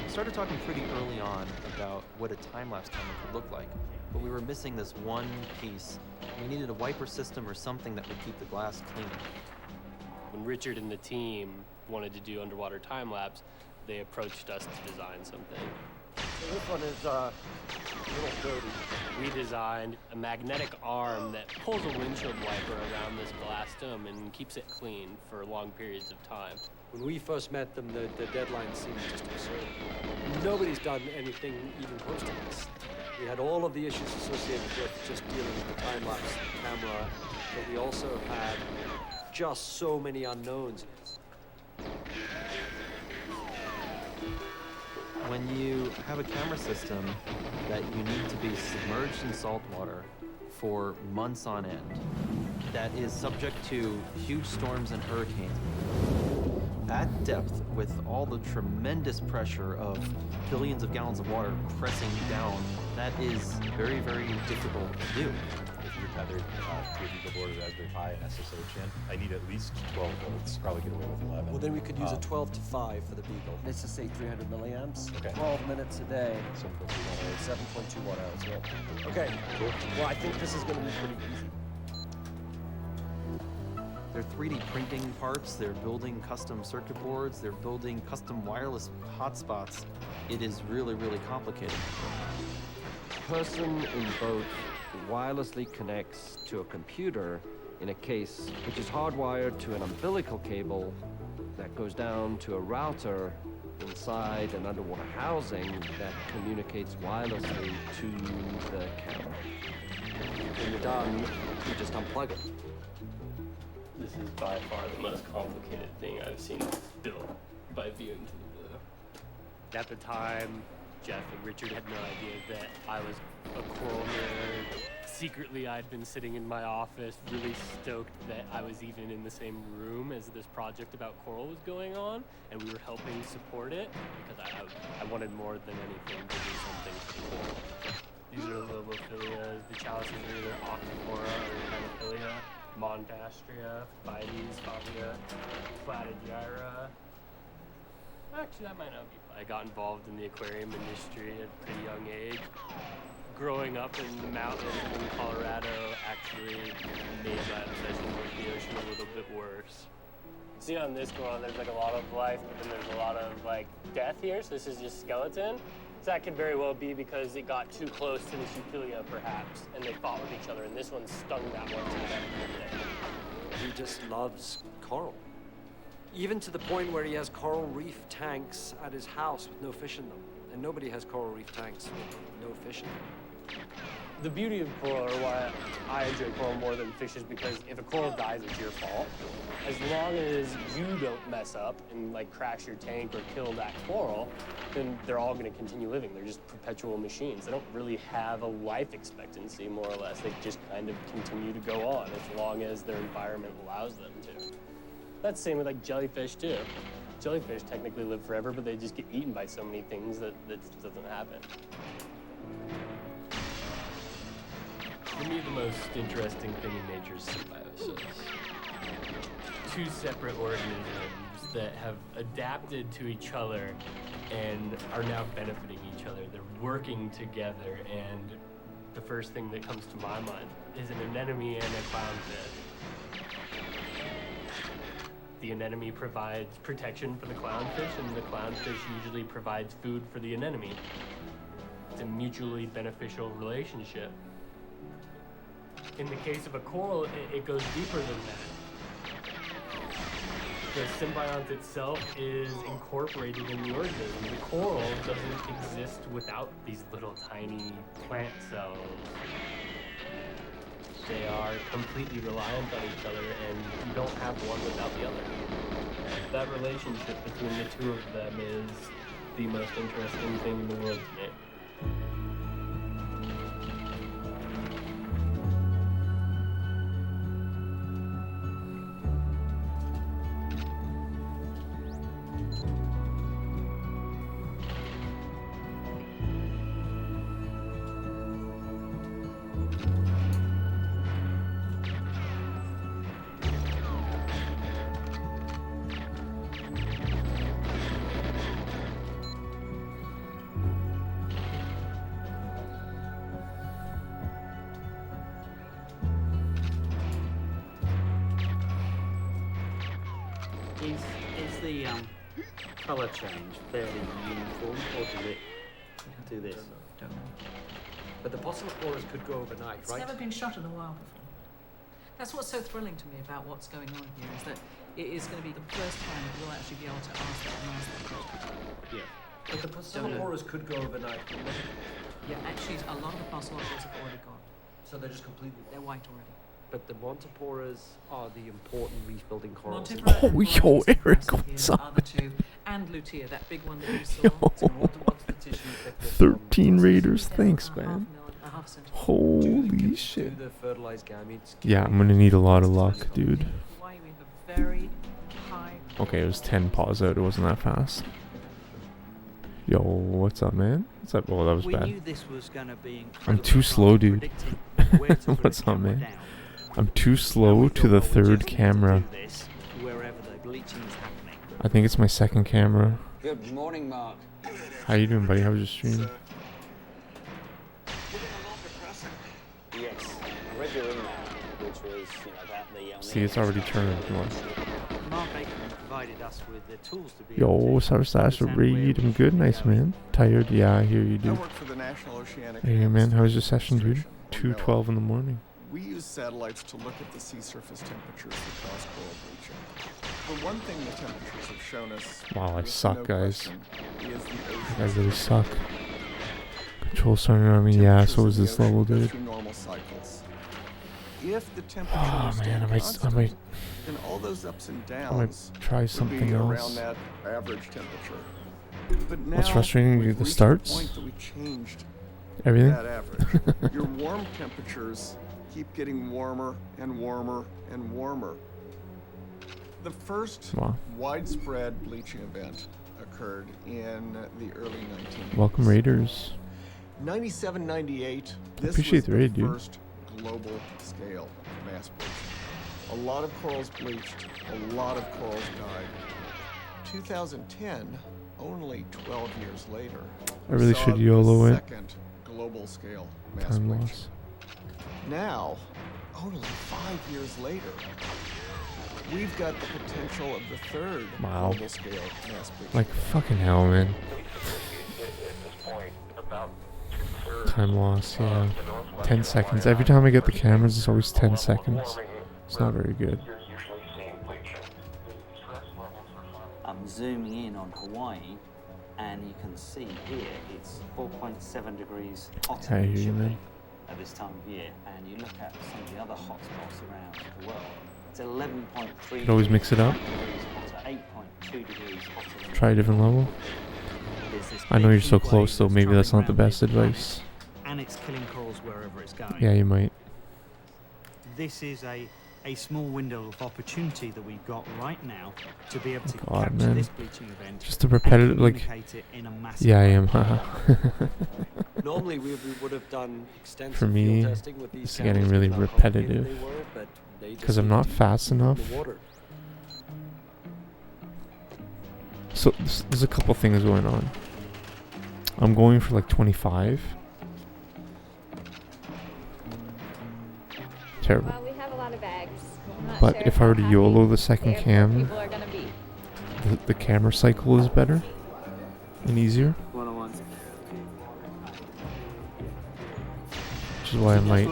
We started talking pretty early on about what a time-lapse camera could look like, but we were missing this one piece. We needed a wiper system or something that would keep the glass clean. When Richard and the team wanted to do underwater time-lapse, they approached us to design something. So this one is a little dirty. We designed a magnetic arm that pulls a windshield wiper around this glass dome and keeps it clean for long periods of time. When we first met them, the deadline seemed just absurd. Nobody's done anything even close to this. We had all of the issues associated with just dealing with the time-lapse camera, but we also had just so many unknowns. When you have a camera system that you need to be submerged in salt water for months on end, that is subject to huge storms and hurricanes, at depth with all the tremendous pressure of billions of gallons of water pressing down, that is very, very difficult to do. If you're tethered to a Beagle board or Raspberry Pi and SSH in, I need at least 12 volts, probably get away with 11. Well, then we could use a 12 to 5 for the Beagle. Let's just say 300 milliamps. Okay. 12 minutes a day. 7.2 watt hours, yeah. Okay, cool. Well, I think this is going to be pretty easy. They're 3D printing parts, they're building custom circuit boards, they're building custom wireless hotspots. It is really, really complicated. Person in boat wirelessly connects to a computer in a case which is hardwired to an umbilical cable that goes down to a router inside an underwater housing that communicates wirelessly to the camera. When you're done, you just unplug it. This is by far the most complicated thing I've seen built by viewing to the blue. At the time, Jeff and Richard had no idea that I was a coral nerd. Secretly, I'd been sitting in my office, really stoked that I was even in the same room as this project about coral was going on, and we were helping support it because I wanted more than anything to do something for the coral. These are the Lobophilias. The chalices are either Octopora or Canophilia. Mondastria, Phytes, Favia, Platygyra. Actually, that might not be. I got involved in the aquarium industry at a pretty young age. Growing up in the mountains in Colorado actually made my obsession with the ocean a little bit worse. See on this one, there's like a lot of life, but then there's a lot of like death here. So this is just skeleton. So that could very well be because it got too close to the Supilia, perhaps, and they fought with each other, and this one stung that one to death. He just loves coral. Even to the point where he has coral reef tanks at his house with no fish in them. And nobody has coral reef tanks with no fish in them. The beauty of coral, or why I enjoy coral more than fish, is because if a coral dies, it's your fault. As long as you don't mess up and like crash your tank or kill that coral, then they're all going to continue living. They're just perpetual machines. They don't really have a life expectancy, more or less. They just kind of continue to go on as long as their environment allows them to. That's the same with like jellyfish too. Jellyfish technically live forever, but they just get eaten by so many things that doesn't happen. For me, the most interesting thing in nature is symbiosis. Two separate organisms that have adapted to each other and are now benefiting each other. They're working together, and the first thing that comes to my mind is an anemone and a clownfish. The anemone provides protection for the clownfish, and the clownfish usually provides food for the anemone. It's a mutually beneficial relationship. In the case of a coral, it goes deeper than that. The symbiont itself is incorporated in the organism. The coral doesn't exist without these little tiny plant cells. They are completely reliant on each other, and you don't have one without the other. That relationship between the two of them is the most interesting thing in the world to me. Is the colour change fairly uniform, or does it do this? Don't know. But the possiloporas could go overnight, It's right? never been shot in the wild before. That's what's so thrilling to me about what's going on here, is that it is going to be the first time that we'll actually be able to ask that question. Yeah. But the possiloporas could go overnight, couldn't they? Yeah, actually, a lot of the possiloporas have already gone. So they're just completely... They're white already. But the montiporas are the important reef-building corals. Montipora and yo, Boreas and Eric, Brassica what's are up? the two, and Lutea, that big one that you saw. Yo. 13 Raiders, thanks, man. Holy shit. The fertilized gametes. Yeah, I'm gonna need a lot of luck, dude. Why we have a very high... Okay, it was 10 paws out, it wasn't that fast. Yo, what's up, man? What's up? Oh, that was We bad. knew this was going to be I'm incredibly too slow, hard, dude. predicting where to put What's a up, camera man? down. I'm too slow to the third camera. Do this wherever the bleaching is happening. I think it's my second camera. Good morning, Mark. How you doing, buddy? How was your stream? Yes, I read your email, which was, about the... See, it's already turned. Mark Aiken provided us with the tools to be Yo, Sour Slash Reed. I'm good, nice man. Tired? Yeah, I hear you, I dude. work for the National Oceanic Hey, man, how was your session, dude? 2:12 in the morning. We use satellites to look at the sea surface temperatures that cause coral bleaching. For one thing, the temperatures have shown us. Wow, I with suck, no guys. question, is the I ocean's really suck. Control starting on me. Yeah, so is this level, go dude. through normal cycles. If the temperature Oh was man, I might, then all those ups and I downs might try would something be else. around that average temperature. But now What's frustrating? we've The reached starts? a point that we changed Everything? that average. Your warm temperatures keep getting warmer and warmer and warmer. The first Wow. widespread bleaching event occurred in the early 1980s. Welcome, Raiders. 97, 98, this Appreciate was the the raid, dude. first global scale mass bleaching. A lot of corals bleached, a lot of corals died. 2010, only 12 years later, I really saw should the YOLO it. second global scale mass Time bleaching. loss. Now, only 5 years later, we've got the potential of the third Wow. global scale mass bleaching. Like fucking hell, man. Time loss, yeah. 10 seconds. Every time I get the cameras, it's always 10 seconds. It's not very good. I'm zooming in on Hawaii, and you can see here it's 4.7 degrees hotter I than hear it you, should man. be at this time of year. And you look at some of the other hotspots around the world. It's 11.3 Could always mix it up. degrees hotter, 8.2 degrees hotter than Try a different level. There's this I know big you're so heat close, wave so that's maybe that's travelling not the around best this planet, advice. and it's killing corals wherever it's going. Yeah, you might. This is a small window of opportunity that we've got right now to be able to God, capture man. this bleaching event. Just a repetitive, and like. communicate it in a massive Yeah, I way. am. Haha. Normally we would have done extensive For me, field testing with these it's getting cameras really because how complicated repetitive. they were, but they just Because I'm need not to be fast in the enough. water. So there's a couple things going on. I'm going for like 25. Terrible. Well, we have a lot of bags. I'm not But sure if I were to how YOLO happy the second airport cam, people are gonna be. the camera cycle is better and easier. Which is why I might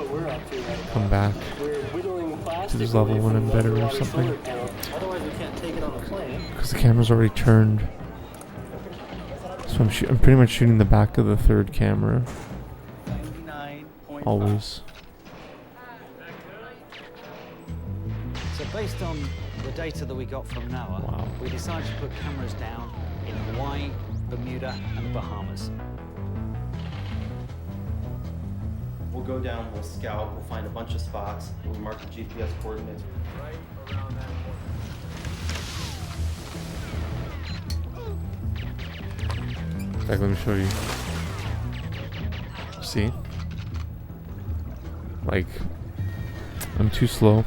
come back to this level when I'm better or something. Otherwise, we can't take it on the plane. Because the camera's already turned. So I'm pretty much shooting the back of the third camera. Always. So based on the data that we got from NOAA, we decided to put cameras down in Hawaii, Bermuda, and the Bahamas. We'll go down, we'll scout, we'll find a bunch of spots, we'll mark the GPS coordinates. Right around that point. In fact, let me show you. See? Like, I'm too slow.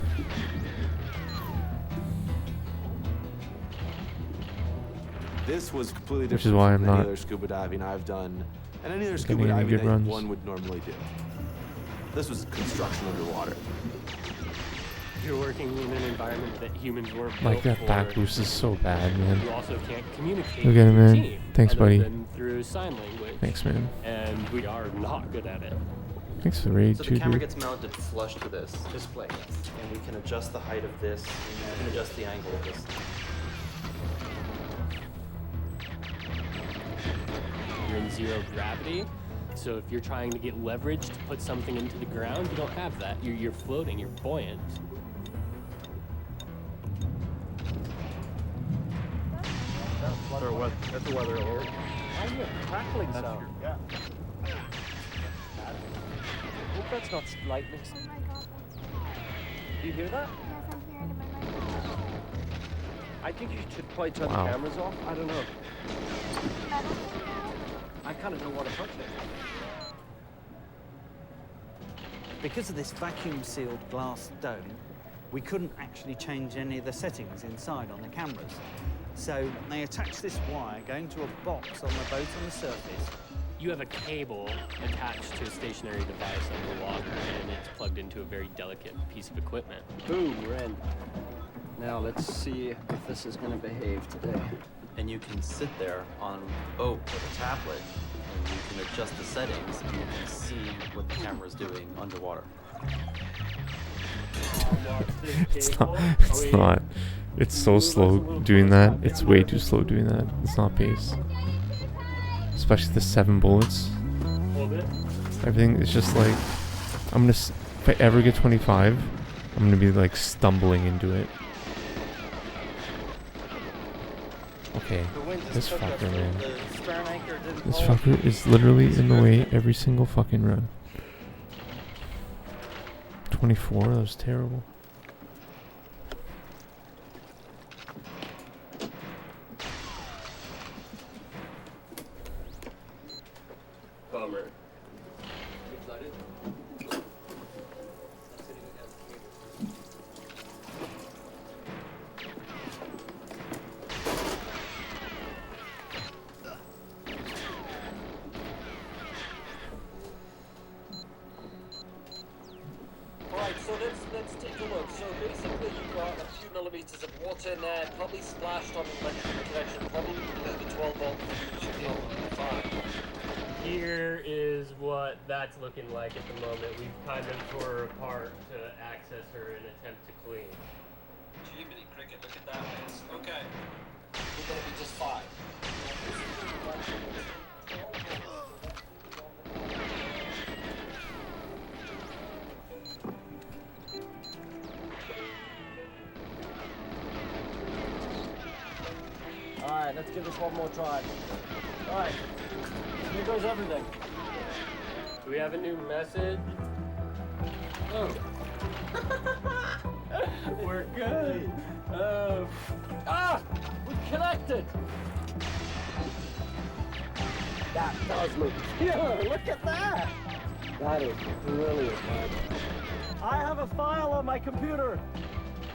This was completely different Which is why I'm from any not other scuba diving I've done, and any other getting scuba any diving good that runs. one would normally do. This was construction underwater. You're working in an environment that humans were Like, built that back for. boost is so bad, man. You also can't communicate Look at it, with your man. team Thanks, other buddy. than through sign language. Thanks, man. And we are not good at it. Thanks for the raid, So too, the camera dude. gets mounted flush to this display, and we can adjust the height of this, and we can adjust the angle of this. You're in zero gravity, so if you're trying to get leverage to put something into the ground, you don't have that. You're floating, you're buoyant. That's a weather alert. Why are you crackling sound? Yeah. I hope that's not lightning. Do you hear that? I think you should probably turn Wow. the cameras off. I don't know. I kind of don't want to touch it. Because of this vacuum-sealed glass dome, we couldn't actually change any of the settings inside on the cameras. So they attached this wire going to a box on the boat on the surface. You have a cable attached to a stationary device underwater, and it's plugged into a very delicate piece of equipment. Boom, we're in. Now let's see if this is going to behave today. And you can sit there on a boat with a tablet, and you can adjust the settings, and you can see what the camera's doing underwater. It's not. It's so slow doing that. It's way too slow doing that. It's not pace. Especially the 7 bullets. Everything is just like, if I ever get 25, I'm gonna be like stumbling into it. Okay, this fucker, man. This fucker is literally in the way every single fucking run. 24, that was terrible. Bummer. Alright, so let's take a look. So basically you've got a few millimeters of water in there, probably splashed on the electrical connection, probably below the 12 volt fuse you know, fine. Here is what that's looking like at the moment. We've kind of tore her apart to access her in an attempt to clean. Jiminy cricket, look at that mess. Okay. We're gonna be just fine. Alright, let's give this one more try. Alright, here goes everything. Do we have a new message? Oh. We're good. We're connected. That does look killer. Look at that. That is brilliant, man. I have a file on my computer.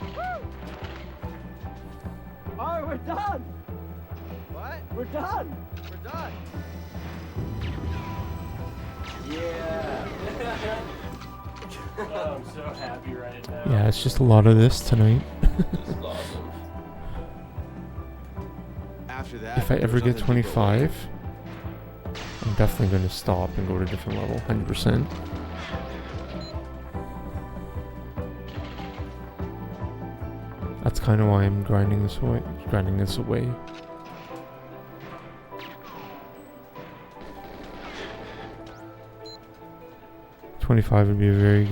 Woo! All right, we're done. What? We're done. We're done. Yeah. Oh, I'm so happy right now. Yeah, it's just a lot of this tonight. This is awesome. After that, If I there ever was get nothing to go 25, I'm definitely going to stop and go to a different level, 100%. That's kind of why I'm grinding this away. $25 would be a very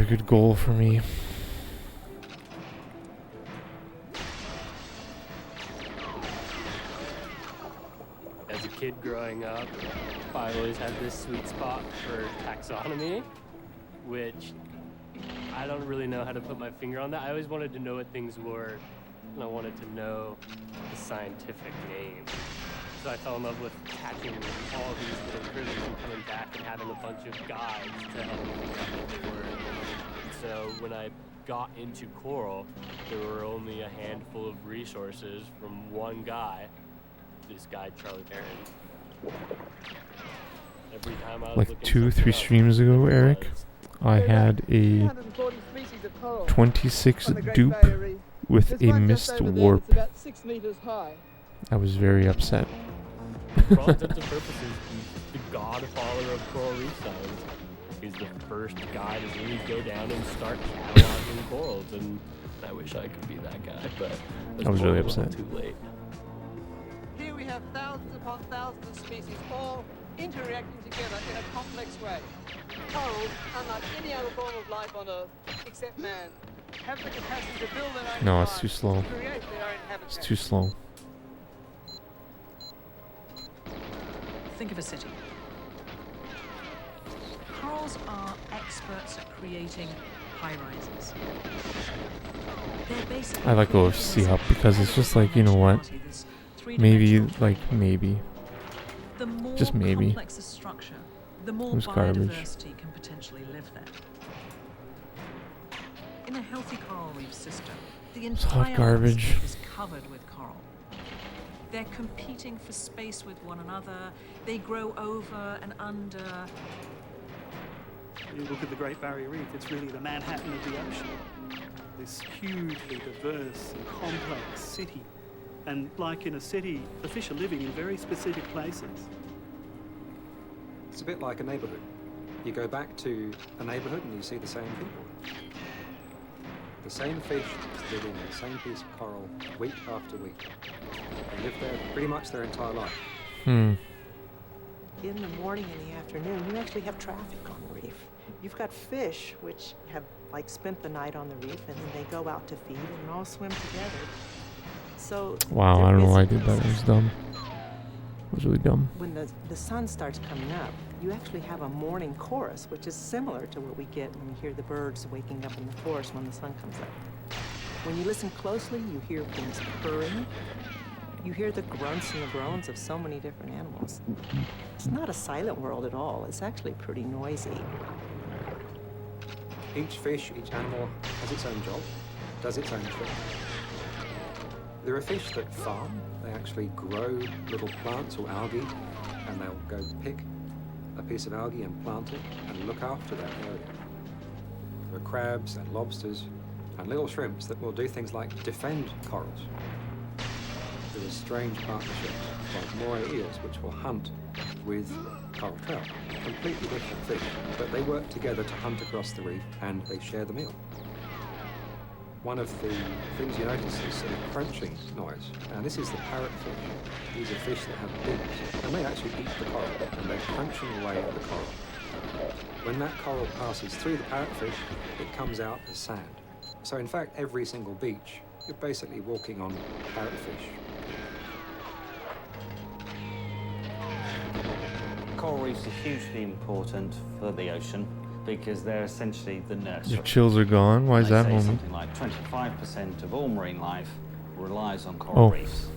good goal for me. As a kid growing up, I always had this sweet spot for taxonomy, which I don't really know how to put my finger on that. I always wanted to know what things were, and I wanted to know the scientific name. So I fell in love with catching all these little critters and coming back and having a bunch of guides to help me figure out what they were. So when I got into coral, there were only a handful of resources from one guy, this guy Charlie Barron. Every time I was Like 2-3 streams ago, Eric, I had a 26 dupe with a mist warp. About 6 meters high. I was very upset. For all intents and purposes, he's the godfather of coral reef science. He's the first guy to really go down and start cataloging corals, and I wish I could be that guy, but I was really a little upset. too late. Here we have thousands upon thousands of species all interacting together in a complex way. Corals, unlike any other form of life on Earth, except man, have the capacity to build their own No, it's environment, too slow. to create their own habitat. It's too slow. Think of a city. Corals are experts at creating high-rises. They're basically I let go of Sea Hub because it's just like, you know what? Maybe, the more just maybe. complex a structure, the more It was garbage. biodiversity can potentially live there. In a healthy coral reef system, the It's hot entire garbage. landscape is covered with coral. They're competing for space with one another. They grow over and under. You look at the Great Barrier Reef, it's really the Manhattan of the ocean. This hugely diverse and complex city. And like in a city, the fish are living in very specific places. It's a bit like a neighborhood. You go back to a neighborhood and you see the same people. The same fish live in the same piece of coral week after week. They live there pretty much their entire life. Hmm. In the morning and the afternoon, you actually have traffic on the reef. You've got fish which have spent the night on the reef, and then they go out to feed and all swim together. So Wow, I don't know why I did that. It was dumb. It was really dumb. when the sun starts coming up, you actually have a morning chorus, which is similar to what we get when we hear the birds waking up in the forest when the sun comes up. When you listen closely, you hear things purring. You hear the grunts and the groans of so many different animals. It's not a silent world at all. It's actually pretty noisy. Each fish, each animal has its own job, does its own thing. There are fish that farm. They actually grow little plants or algae, and they'll go pick a piece of algae and plant it and look after that area. There are crabs and lobsters and little shrimps that will do things like defend corals. There are strange partnerships like moray eels which will hunt with coral trout. Completely different fish, but they work together to hunt across the reef and they share the meal. One of the things you notice is a crunching noise, and this is the parrotfish. These are fish that have beaks, and they actually eat the coral, and they're crunching away at the coral. When that coral passes through the parrotfish, it comes out as sand. So in fact, every single beach, you're basically walking on parrotfish. Coral reefs are hugely important for the ocean because they're essentially the nursery. Your chills are gone? Why is They that, say homie? something like 25% of all marine life relies on coral reefs.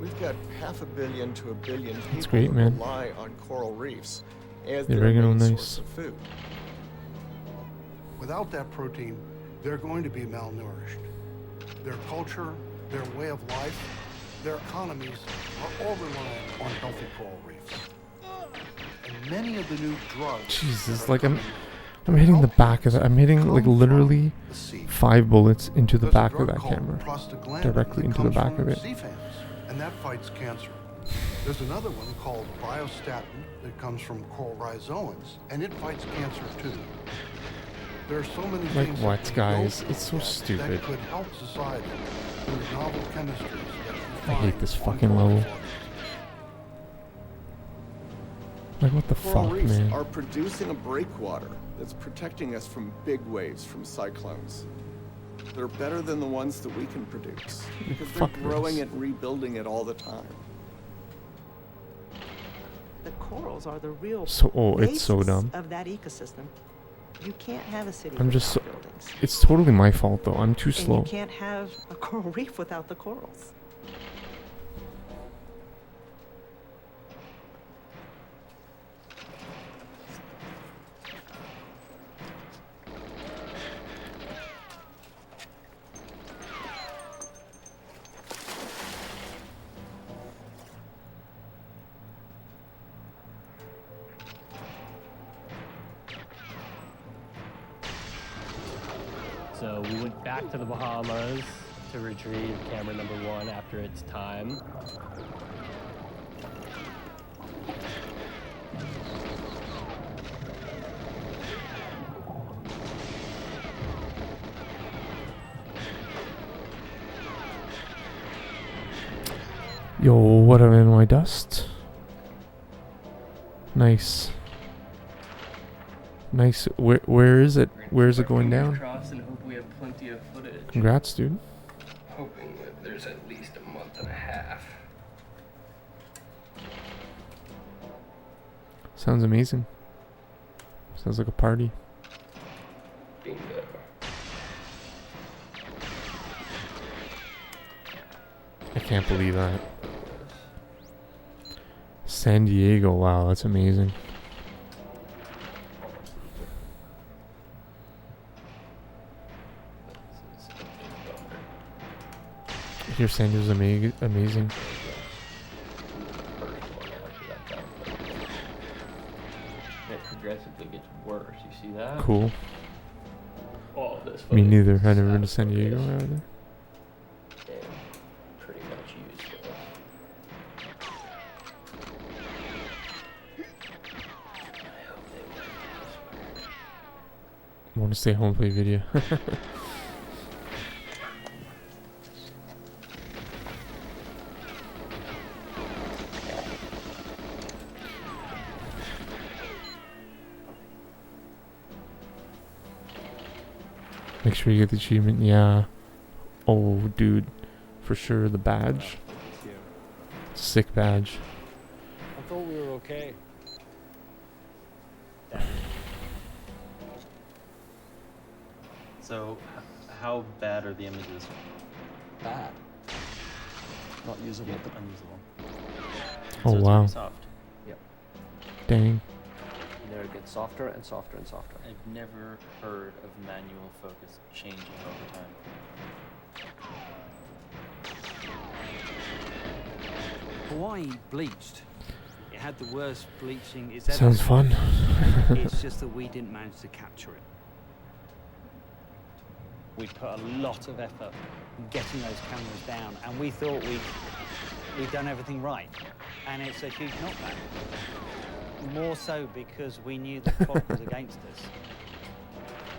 We've got 500 million to 1 billion people That's great, who man. rely on coral reefs as The their oregano, main nice. source of food. Without that protein, they're going to be malnourished. Their culture, their way of life, their economies are all reliant on healthy coral reefs. And many of the new drugs. Jesus, like I'm hitting the back of it. I'm hitting like literally 5 bullets into the back of that camera, directly into the back of it. And that fights cancer. There's another one called biostatin that comes from coral rhizoans, and it fights cancer too. There are so many Like things what, that we guys? don't It's so look at stupid. that could help society through novel chemistries that we I hate find this on fucking coral level. reefs. Like what the Coral fuck, reefs man? are producing a breakwater that's protecting us from big waves, from cyclones. They're better than the ones that we can produce because they're Fuck growing this. it and rebuilding it all the time. The corals are the real It's so basis dumb. of that ecosystem. You can't have a city I'm just so, without buildings. it's totally my fault though. I'm too And slow. you can't have a coral reef without the corals. So we went back to the Bahamas to retrieve camera number 1 after its time. Yo, what am in my dust? Nice. Nice. Where is it? Where is it going down? Cross and hope we have plenty of footage. Congrats, dude. Hoping that there's at least a month and a half. Sounds amazing. Sounds like a party. Bingo. I can't believe that. San Diego, wow, that's amazing. I hear San Diego's amazing. It progressively gets worse. You see that? Cool. All of this Me footage neither. is I've never been to out San of Diego focus either. and pretty much useless. I want to stay home and play video. Make sure you get the achievement. Yeah. Oh, dude. For sure, the badge. Sick badge. I thought we were okay. So, how bad are the images? Bad. Not usable. Unusable. Oh, So it's wow. pretty soft. Yep. Dang. And there it gets softer and softer and softer. I've never heard of manual focus changing over time. Hawaii bleached. It had the worst bleaching it's ever Sounds had. fun. It's just that we didn't manage to capture it. We put a lot of effort in getting those cameras down, and we thought we'd done everything right. And it's a huge knockback. More so because we knew the clock was against us.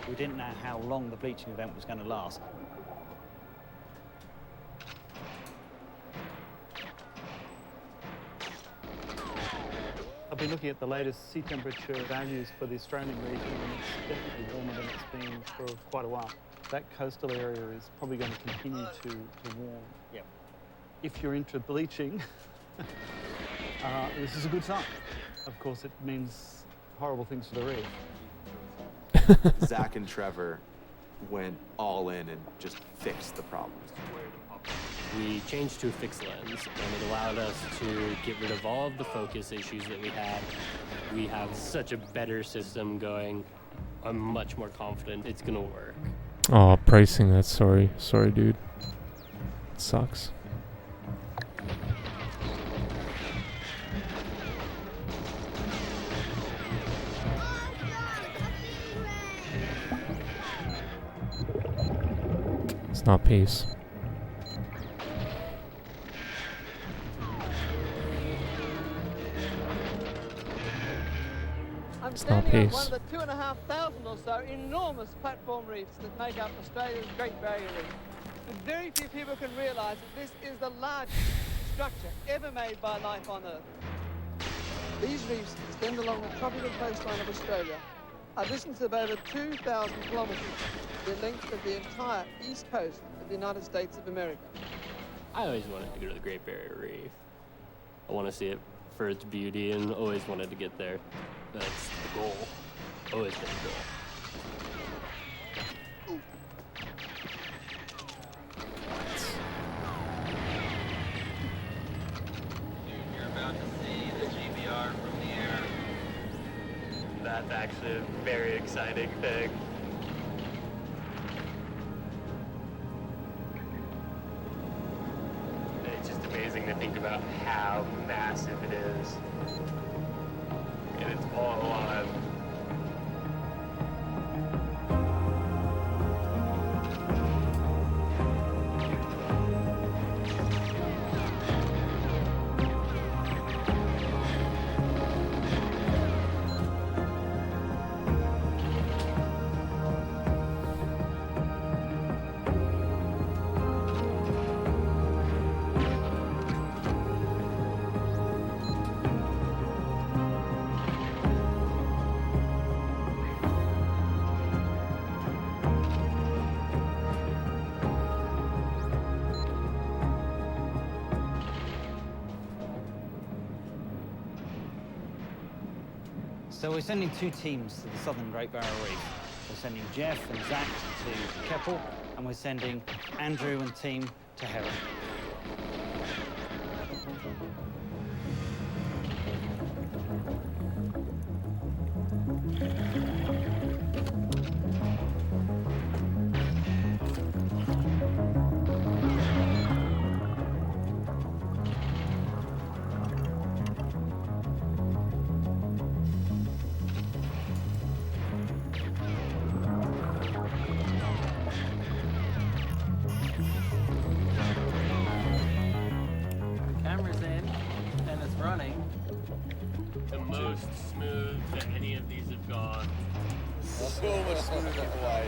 We didn't know how long the bleaching event was going to last. I've been looking at the latest sea temperature values for the Australian region, and it's definitely warmer than it's been for quite a while. That coastal area is probably going to continue to warm. Yep. If you're into bleaching, this is a good sign. Of course, it means horrible things for the reef. Zach and Trevor went all in and just fixed the problem. We changed to a fixed lens, and it allowed us to get rid of all of the focus issues that we had. We have such a better system going. I'm much more confident it's gonna work. Oh, pricing. That's sorry, dude. It sucks. It's not pace. I'm It's not standing on pace. one of the 2,500 or so enormous platform reefs that make up Australia's Great Barrier Reef. And very few people can realise that this is the largest structure ever made by life on Earth. These reefs extend along the tropical coastline of Australia, a distance of over 2,000 kilometres, the length of the entire east coast of the United States of America. I always wanted to go to the Great Barrier Reef. I want to see it for its beauty and always wanted to get there. That's the goal. Always been the goal. You're about to see the GBR from the air. That's actually a very exciting thing. It's just amazing to think about how massive it is. And it's all alive. So we're sending 2 teams to the southern Great Barrier Reef. We're sending Jeff and Zach to Keppel, and we're sending Andrew and team to Heron. Camera's in, and it's running. The most smooth that any of these have gone. So much smoother than Hawaii.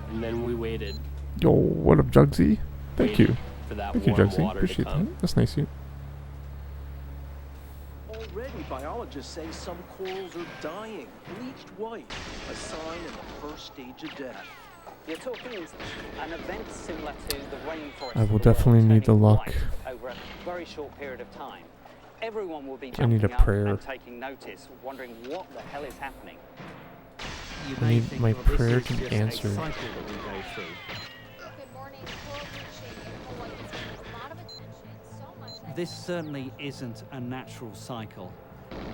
And then we waited. Yo, what up, Jugsy? Thank you. For that Thank you, warm Jugsy. water to Appreciate come. that. That's nice of you. Already, biologists say some corals are dying, bleached white, a sign in the first stage of death. You're talking an event similar to the rainforest. I will definitely need the luck. Over a very short period of time. Everyone will be I need jumping a up prayer. and taking notice, wondering what the hell is happening. You I may need think, my well, this prayer is to be just answered. a cycle that we go through. Good morning. Coral bleaching in Hawaii is getting a lot of attention, so much that This certainly isn't a natural cycle.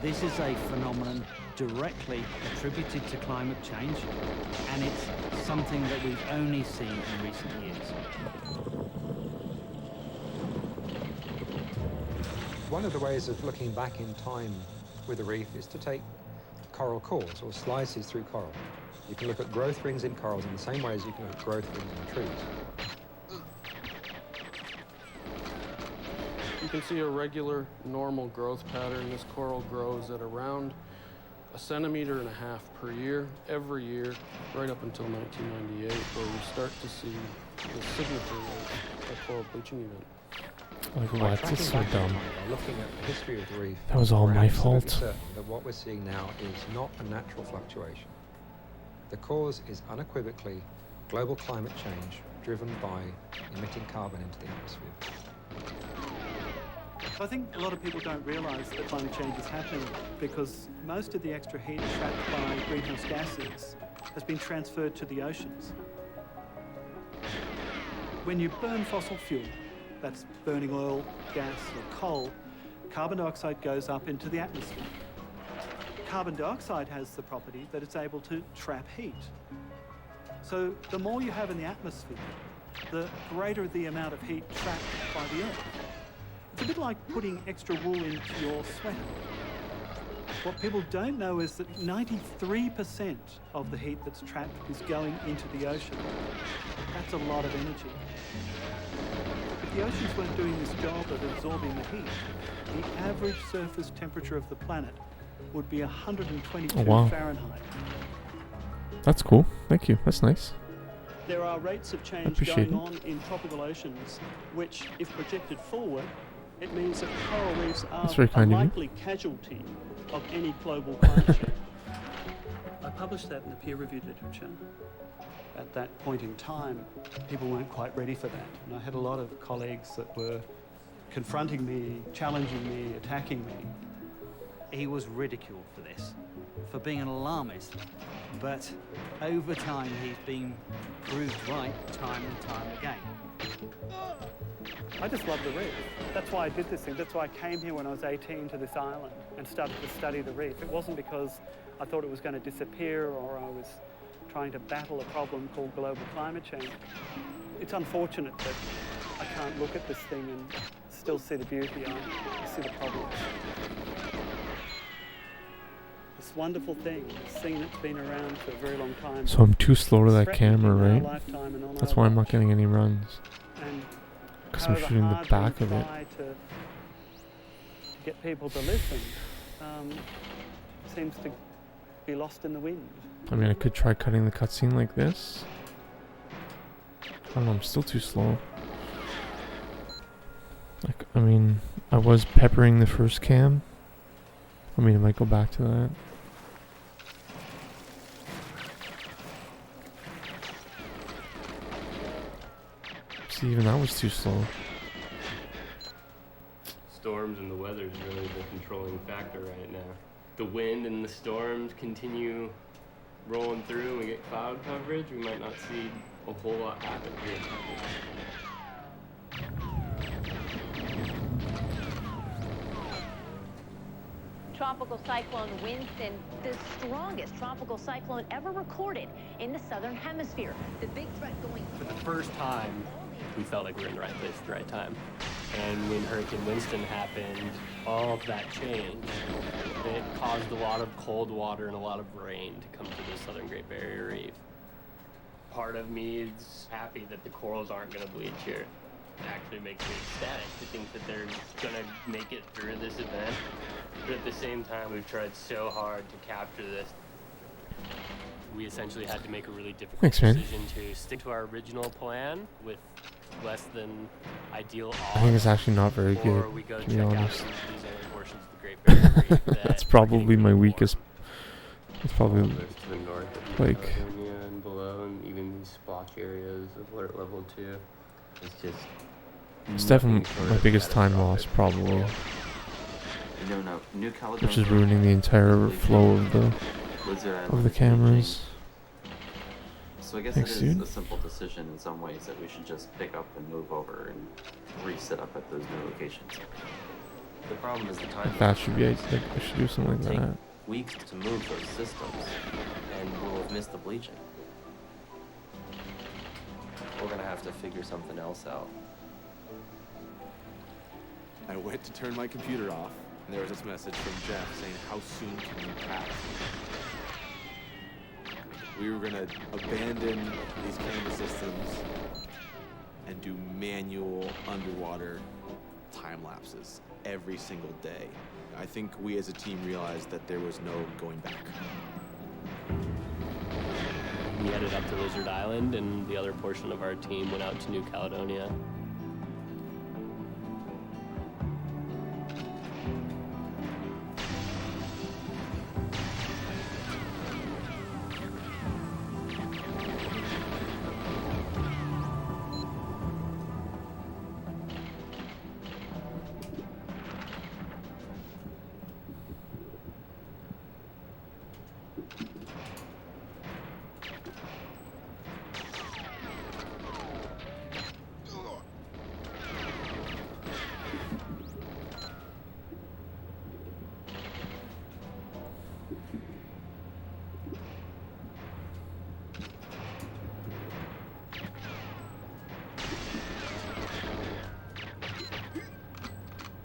This is a phenomenon directly attributed to climate change, and it's something that we've only seen in recent years. One of the ways of looking back in time with a reef is to take coral cores or slices through coral. You can look at growth rings in corals in the same way as you can look at growth rings in trees. You can see a regular, normal growth pattern. This coral grows at around 1.5 centimeters per year, every year, right up until 1998, where we start to see the signature of a coral bleaching event. Like By what? tracking It's so back in dumb. time, by looking at the history of the reef, That was all we're my absolutely fault. certain that what we're seeing now is not a natural fluctuation. The cause is unequivocally global climate change driven by emitting carbon into the atmosphere. I think a lot of people don't realise that climate change is happening because most of the extra heat trapped by greenhouse gases has been transferred to the oceans. When you burn fossil fuel, that's burning oil, gas or coal, carbon dioxide goes up into the atmosphere. Carbon dioxide has the property that it's able to trap heat. So the more you have in the atmosphere, the greater the amount of heat trapped by the Earth. It's a bit like putting extra wool into your sweater. What people don't know is that 93% of the heat that's trapped is going into the ocean. That's a lot of energy. If the oceans weren't doing this job of absorbing the heat, the average surface temperature of the planet would be 122 Oh, wow. Fahrenheit. That's cool. Thank you. That's nice. There are rates of change Appreciate going on in tropical oceans, which, if projected forward, it means that coral reefs are That's very a kind of you. likely casualty of any global climate change. I published that in the peer-reviewed literature. At that point in time, people weren't quite ready for that. And I had a lot of colleagues that were confronting me, challenging me, attacking me. He was ridiculed for this, for being an alarmist. But over time, he's been proved right time and time again. I just love the reef. That's why I did this thing. That's why I came here when I was 18 to this island and started to study the reef. It wasn't because I thought it was going to disappear or I was trying to battle a problem called global climate change. It's unfortunate that I can't look at this thing and still see the beauty. I see the problems. This wonderful thing, this thing that's been around for a very long time. So I'm too slow to that camera, in our right? lifetime and on That's our why I'm not watch. getting any runs. And Because I'm however shooting the hard back we of it. try to get people to listen, seems to be lost in the wind. I mean, I could try cutting the cutscene like this. I don't know, I'm still too slow. Like, I mean, I was peppering the first cam. I mean, I might go back to that. See, even that was too slow. Storms and the weather is really the controlling factor right now. The wind and the storms continue rolling through and we get cloud coverage, we might not see a whole lot happen here. Tropical cyclone Winston, the strongest tropical cyclone ever recorded in the southern hemisphere. The big threat going For the first time, we felt like we were in the right place at the right time. And when Hurricane Winston happened, all of that changed. It caused a lot of cold water and a lot of rain to come to the southern Great Barrier Reef. Part of me is happy that the corals aren't going to bleach here. It actually makes me ecstatic to think that they're going to make it through this event. But at the same time, we've tried so hard to capture this. We essentially had to make a really difficult Thanks, man. decision to stick to our original plan with less than ideal odds. I think it's actually not very good, or we go to be check out honest. some of these other portions of the Great Barrier Reef that That's are probably getting my really weakest. It's probably warm. There's to the north of like California and below, and even these splotch areas of alert level 2. It's just it's definitely my biggest time loss, probably. No, no. New Caledonia, Which is ruining the entire flow of the cameras. So I guess Thanks, it is dude. a simple decision in some ways that we should just pick up and move over and reset up at those new locations. The problem is the time. Like that should be. Like, I should do something like take that. weeks to move those systems, and we'll have missed the bleaching. We're gonna have to figure something else out. I went to turn my computer off, and there was this message from Jeff saying, "How soon can you pack?" We were gonna abandon these camera systems and do manual underwater time lapses every single day. I think we as a team realized that there was no going back. We headed up to Lizard Island, and the other portion of our team went out to New Caledonia.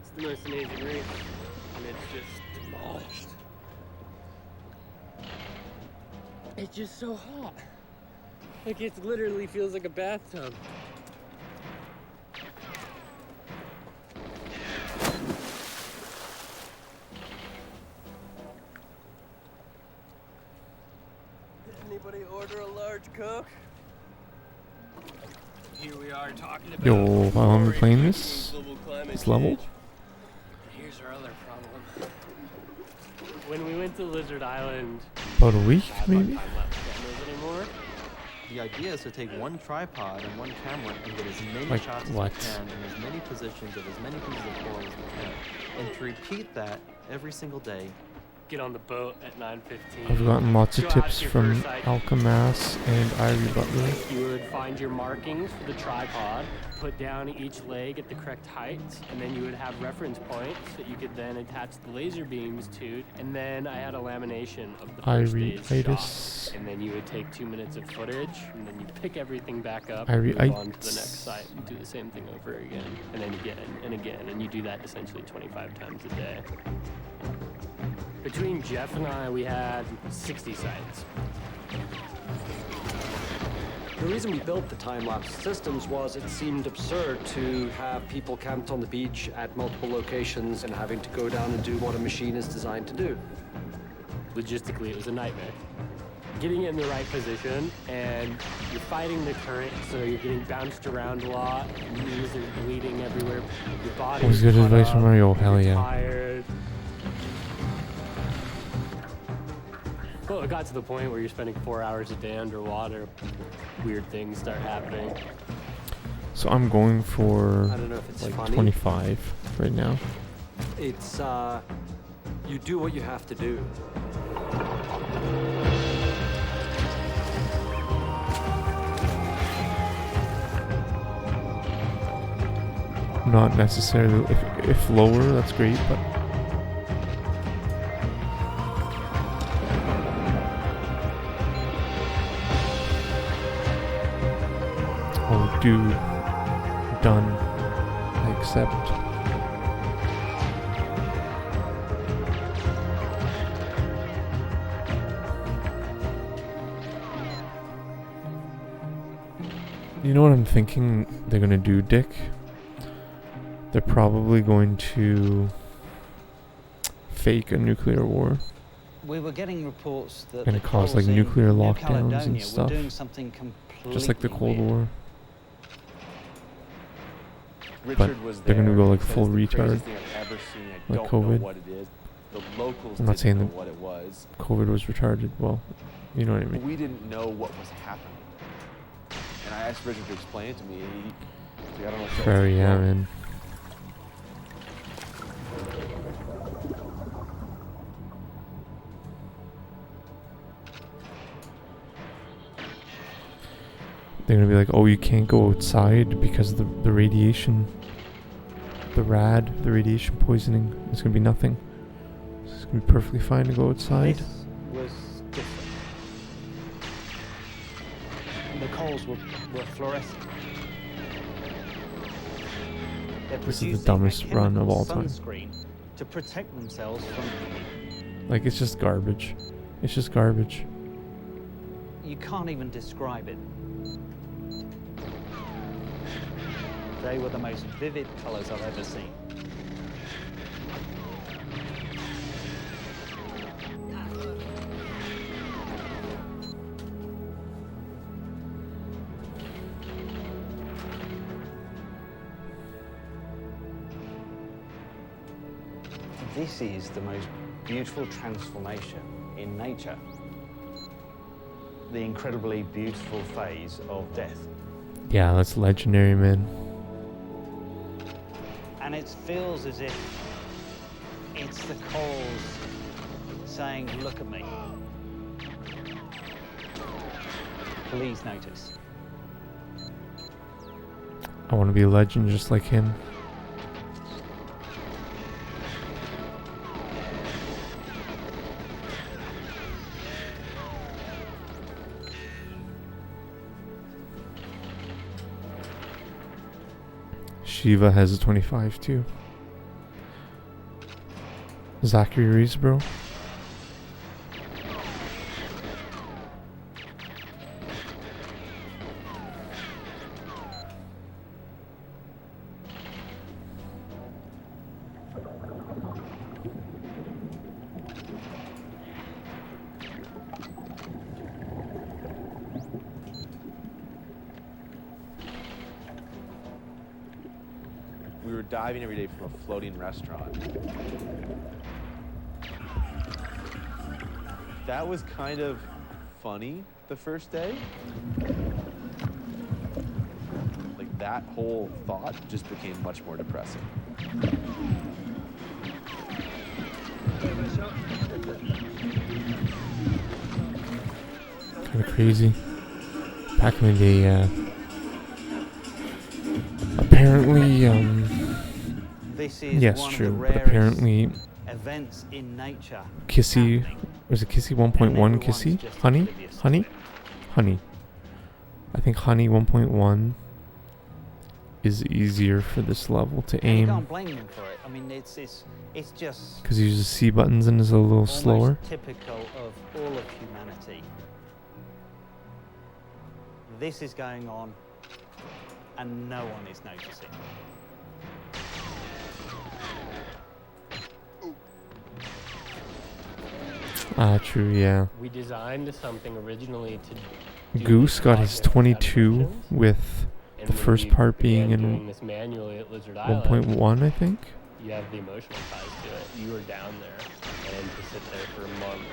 It's the most amazing reef, and it's just demolished. It's just so hot. Like it literally feels like a bathtub. Did anybody order a large Coke? Here we are talking about Yo, how long are we glory playing of this? global climate This level? change. Here's our other problem. When we went to Lizard Island, About a week, maybe? time-lapse cameras anymore. The idea is to take one tripod and one camera and get as many Like shots what? as you can in as many positions of as many pieces of coral as you can. And to repeat that every single day. Get on the boat at 9:15. I've gotten lots of Go out tips to your from first site. Alchemass and Irie Butler. You would find your markings for the tripod, put down each leg at the correct height, and then you would have reference points that you could then attach the laser beams to. And then I had a lamination of the first day's Iriitis. shot. And then you would take 2 minutes of footage, and then you pick everything back up, Iriitis. move on to the next site, and do the same thing over again, and then again and again, and you do that essentially 25 times a day. Between Jeff and I, we had 60 sites. The reason we built the time-lapse systems was it seemed absurd to have people camped on the beach at multiple locations and having to go down and do what a machine is designed to do. Logistically, it was a nightmare. Getting it in the right position, and you're fighting the current, so you're getting bounced around a lot, your knees are bleeding everywhere, your body Always good advice from Mario, hell yeah. tired. Well, it got to the point where you're spending 4 hours a day underwater. Weird things start happening. So I'm going for I don't know if it's like funny. 25 right now. It's, you do what you have to do. Not necessarily, if lower, that's great, but oh, dude, done. I accept. You know what I'm thinking they're gonna do, Dick? They're probably going to fake a nuclear war. We were getting reports that Gonna the cause like Poles in nuclear New lockdowns Caledonia and were stuff. doing something completely Just like the Cold weird. War. Richard But was they're gonna there, go like said full it's the retard. craziest thing I've ever seen. I Like don't know COVID. what it is. The locals I'm not didn't saying know that what it was. COVID was retarded. Well, you know what I mean. We didn't know what was happening. And I asked Richard to explain it to me. He, I don't know what Fair, yeah, man. They're gonna be like, oh, you can't go outside because of the radiation, the radiation poisoning. It's gonna be nothing. It's gonna be perfectly fine to go outside. This was different. The corals were fluorescent. They're This is the producing dumbest a run of chemical all time. sunscreen to protect themselves from. Like, it's just garbage. It's just garbage. You can't even describe it. They were the most vivid colours I've ever seen. This is the most beautiful transformation in nature. The incredibly beautiful phase of death. Yeah, that's legendary, man. And it feels as if it's the corals saying, look at me. Please notice. I want to be a legend just like him. Shiva has a 25 too. Zachary Reese, bro. were diving every day from a floating restaurant. That was kind of funny the first day. Like that whole thought just became much more depressing. Kind of crazy. Back in the day, apparently, This is yes, one true, of the but rarest apparently, events in nature. Kissy, was it Kissy 1.1 Kissy? Honey? Honey? Honey. I think Honey 1.1 is easier for this level to And you aim. can't blame them for it. I mean, it's just Because he uses C buttons and is a little almost slower. typical of all of humanity. This is going on, and no one is noticing. Ah, true, yeah. We designed something originally to do Goose this got his project 22 missions, with and the when first we part being began in doing this manually at Lizard Island, 1.1, I think. you have the emotional ties to it. You were down there, and to sit there for a month,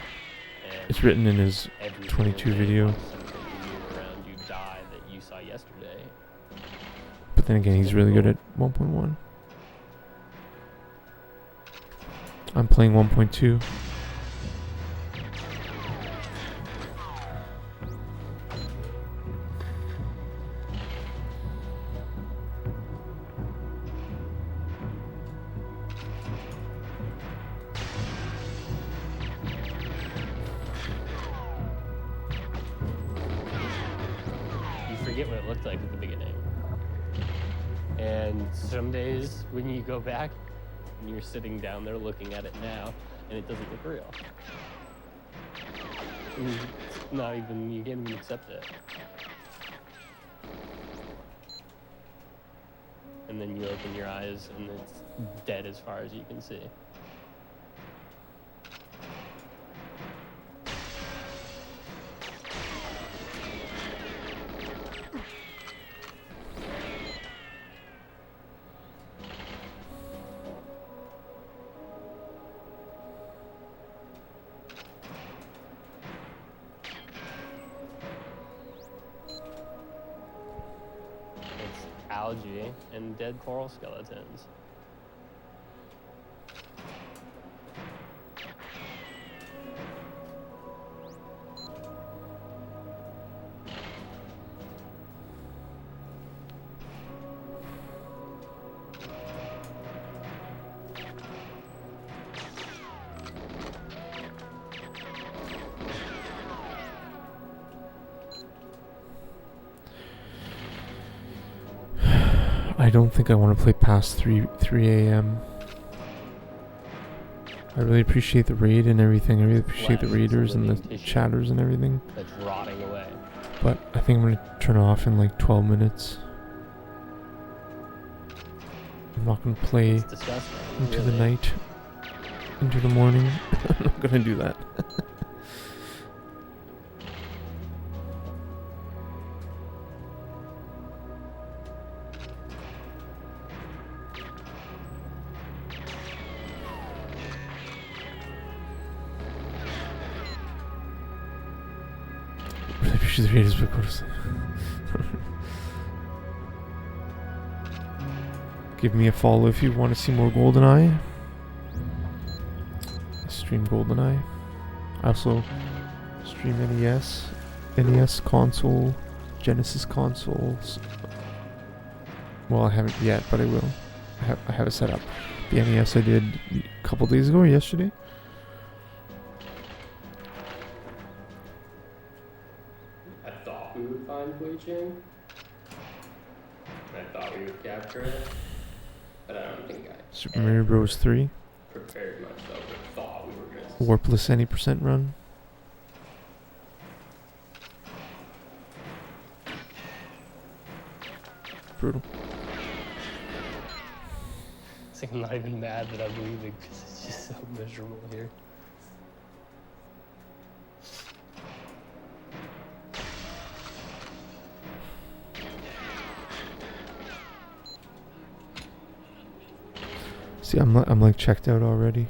and It's written in his every 22 single day video. watch something new around you die that you saw yesterday. But then again, he's really good at 1.1. I'm playing 1.2. You forget what it looked like at the beginning. And some days when you go back and you're sitting down there looking at it now and it doesn't look real. It's not even, you can't even accept it. And then you open your eyes and it's dead as far as you can see. It's algae and dead coral skeletons. I don't think I want to play past 3 a.m. I really appreciate the raid and everything. I really appreciate the raiders and the chatters and everything. That's rotting away. But I think I'm going to turn off in like 12 minutes. I'm not going to play It's disgusting, into the really. night, into the morning. I'm not going to do that. Really appreciate the raiders, but go to sleep. Give me a follow if you want to see more GoldenEye. I stream GoldenEye. I also stream NES, NES console, Genesis consoles. Well, I haven't yet, but I will. I have it set up. The NES I did a couple days ago or yesterday. I thought we would find bleaching. I thought we would capture it. But I don't think I Super Mario Bros. 3. prepared myself or thought we were going to. Warpless any % run. Brutal. It's like I'm not even mad that I'm leaving because it's just so miserable here. See, I'm like checked out already.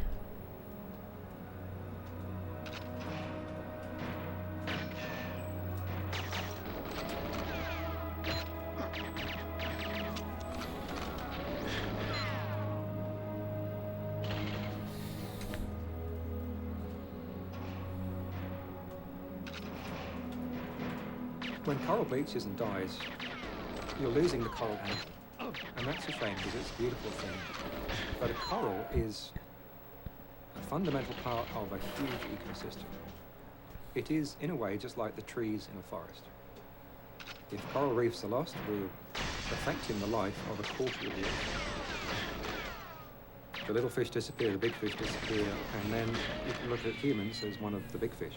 When coral bleaches and dies, you're losing the coral animal. And that's a shame because it's a beautiful thing. But a coral is a fundamental part of a huge ecosystem. It is, in a way, just like the trees in a forest. If coral reefs are lost, we're affecting the life of a quarter of the ocean. The little fish disappear, the big fish disappear, and then you can look at humans as one of the big fish.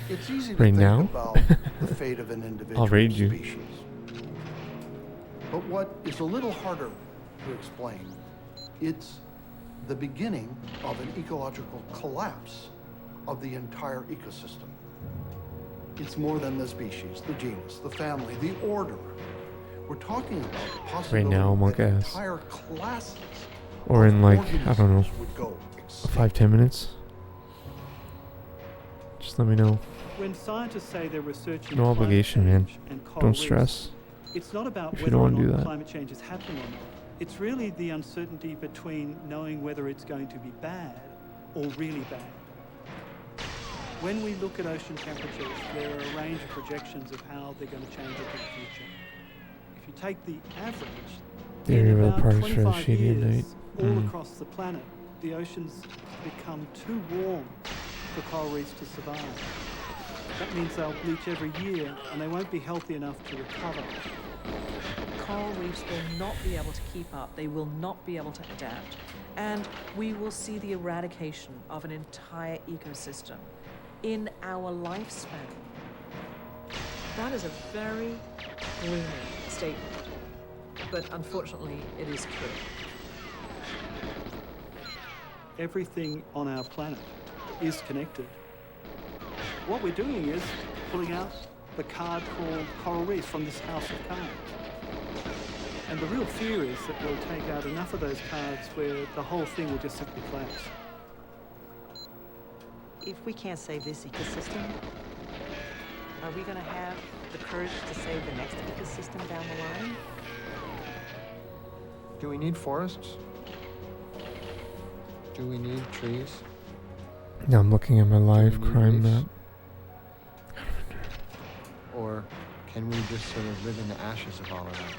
It's easy to right think now. about the fate of an individual I'll raid you. species. But what is a little harder to explain, it's the beginning of an ecological collapse of the entire ecosystem. It's more than the species, the genus, the family, the order. We're talking about the possibility Right now, I'm like that ass. entire classes Or in like, I don't know, would go 5-10 minutes. Just let me know. When scientists say they're researching No obligation, climate man. change and coral Don't reefs, stress. it's not about if you whether don't or want to do not that. climate change is happening or not. It's really the uncertainty between knowing whether it's going to be bad or really bad. When we look at ocean temperatures, there are a range of projections of how they're going to change into the future. If you take the average, The in area where the about parties are 25 shady at years, night. all across the planet, the oceans become too warm for coral reefs to survive. That means they'll bleach every year and they won't be healthy enough to recover. Coral reefs will not be able to keep up, they will not be able to adapt, and we will see the eradication of an entire ecosystem in our lifespan. That is a very gloomy statement, but unfortunately it is true. Everything on our planet is connected. What we're doing is pulling out the card called coral reef from this house of cards. And the real fear is that we'll take out enough of those cards where the whole thing will just simply collapse. If we can't save this ecosystem, are we going to have the courage to save the next ecosystem down the line? Do we need forests? Do we need trees? Now I'm looking at my live need crime reefs? map. Or can we just sort of live in the ashes of all of that?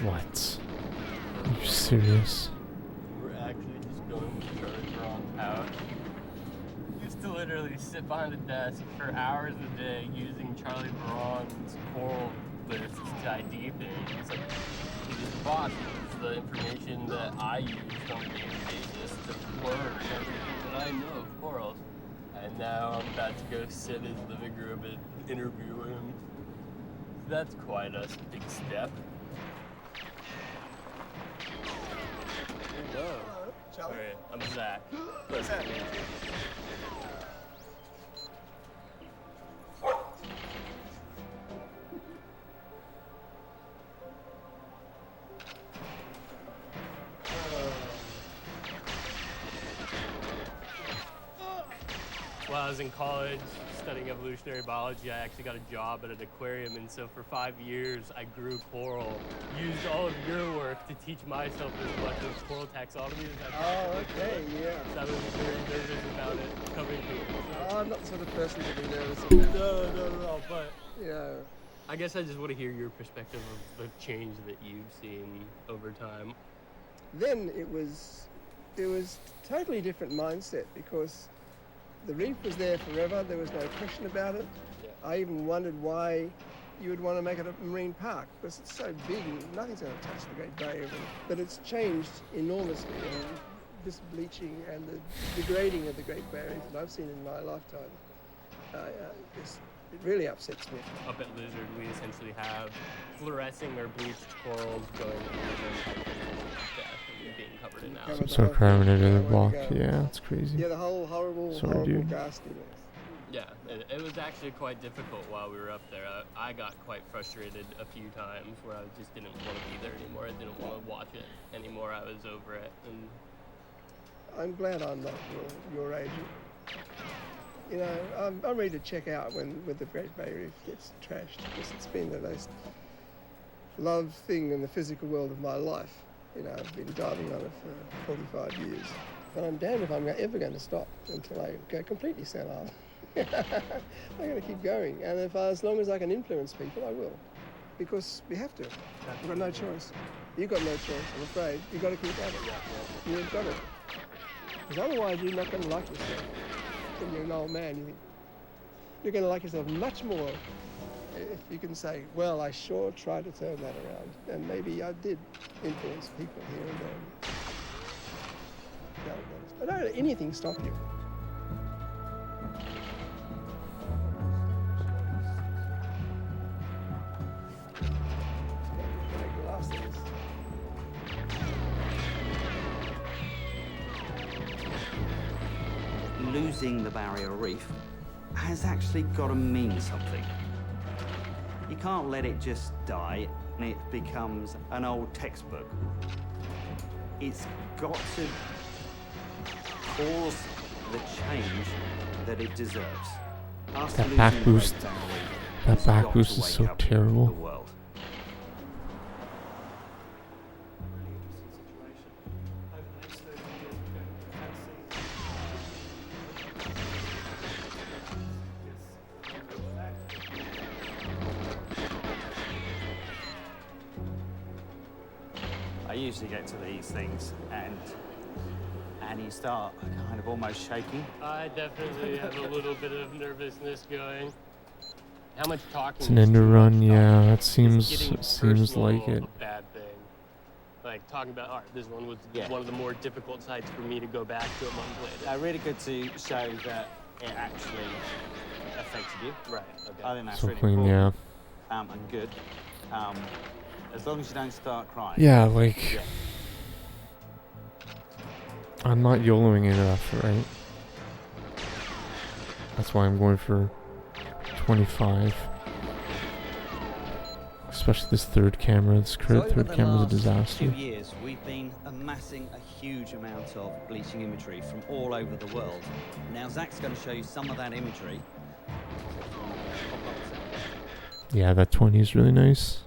What? Are you serious? We're actually just going with Charlie Brown's house. Used to literally sit behind a desk for hours a day using Charlie Brown's coral lists to ID things. Like, he's the boss. It's the information that I use on a daily basis to learn everything that I know of corals. And now I'm about to go sit in his living room and interview him. That's quite a big step. Hello. Charlie. All right, I'm Zach. Pleasure to meet you. While I was in college studying evolutionary biology, I actually got a job at an aquarium, and so for 5 years I grew coral. Used all of your work to teach myself as much of coral taxonomy as I Oh, possibly okay, could. yeah. So I was very nervous about it coming here. I'm not the sort of person to be nervous about. No, but Yeah. I guess I just want to hear your perspective of the change that you've seen over time. Then it was totally different mindset because the reef was there forever. There was no question about it. Yeah. I even wondered why you would want to make it a marine park because it's so big and nothing's going to touch the Great Barrier Reef. But it's changed enormously. And this bleaching and the degrading of the Great Barrier Reef that I've seen in my lifetime is It really upsets me. Up at Lizard, we essentially have fluorescing or bleached corals going over death and being covered in algae. So carbonated block. Yeah, it's crazy. Yeah, the whole horrible, Sorry, horrible dude. ghastliness. Yeah, it was actually quite difficult while we were up there. I got quite frustrated a few times where I just didn't want to be there anymore. I didn't want to watch it anymore. I was over it. And I'm glad I'm not your agent. You know, I'm ready to check out when the Great Barrier Reef gets trashed, because it's been the most loved thing in the physical world of my life. You know, I've been diving on it for 45 years. But I'm damned if I'm ever going to stop until I go completely senile. I'm going to keep going, and as long as I can influence people, I will, because we have to. We've got no choice. You've got no choice, I'm afraid. You've got to keep at it. You've got it. Because otherwise, you're not going to like yourself. When you're an old man, you're going to like yourself much more if you can say, well, I sure tried to turn that around, and maybe I did influence people here and there. But don't let anything stop you. Losing the barrier reef has actually got to mean something. You can't let it just die and it becomes an old textbook. It's got to cause the change that it deserves. Us That losing back the boost. Great Barrier Reef That has back got boost to is so wake up terrible. the world. I usually get to these things and you start kind of almost shaking. I definitely have a little bit of nervousness going. How much talking? It's an end run, yeah. That seems personal like it. A bad thing. Like talking about art. This one was one of the more difficult sites for me to go back to a month later. Really good to show that it actually affected you. Right. Okay. I think that's So really clean, important. yeah. And good. As long as you don't start crying. Yeah, like I'm not YOLOing it enough, right? That's why I'm going for 25. Especially this third camera. This third camera's a disaster. 2 years, we've been amassing a huge amount of bleaching imagery from all over the world. Now Zach's going to show you some of that imagery. Yeah, that 20 is really nice.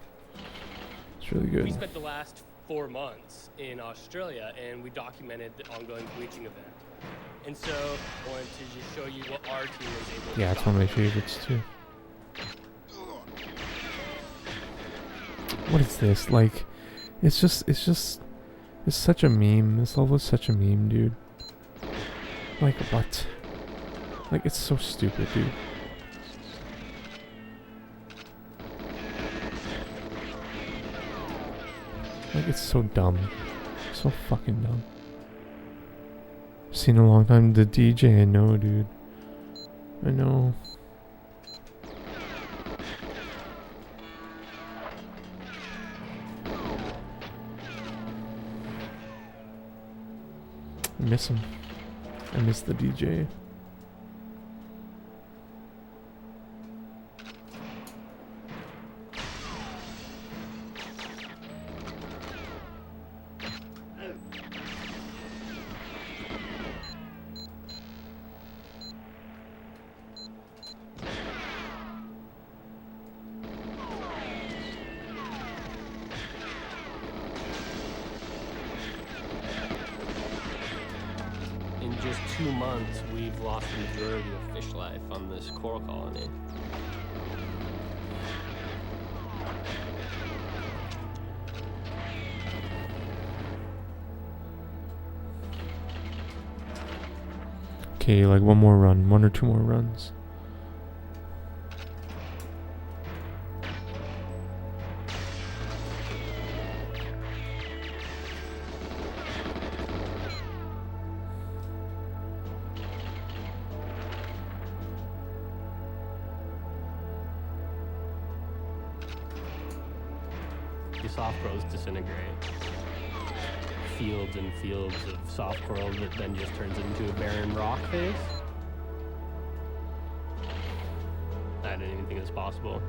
It's really good. We spent the last 4 months in Australia and we documented the ongoing bleaching event. And so I wanted to just show you what our team was able to Yeah, it's one of my favorites too. What is this? Like, it's such a meme. This level is such a meme, dude. Like, what? Like, it's so stupid, dude. Like, it's so dumb. So fucking dumb. Seen a long time. The DJ, I know, dude. I know. I miss him. I miss the DJ. In just 2 months, we've lost the majority of fish life on this coral colony. Okay, like one more run. 1 or 2 more runs. soft corals disintegrate. Fields and fields of soft coral that then just turns into a barren rock face. I didn't even think it was possible.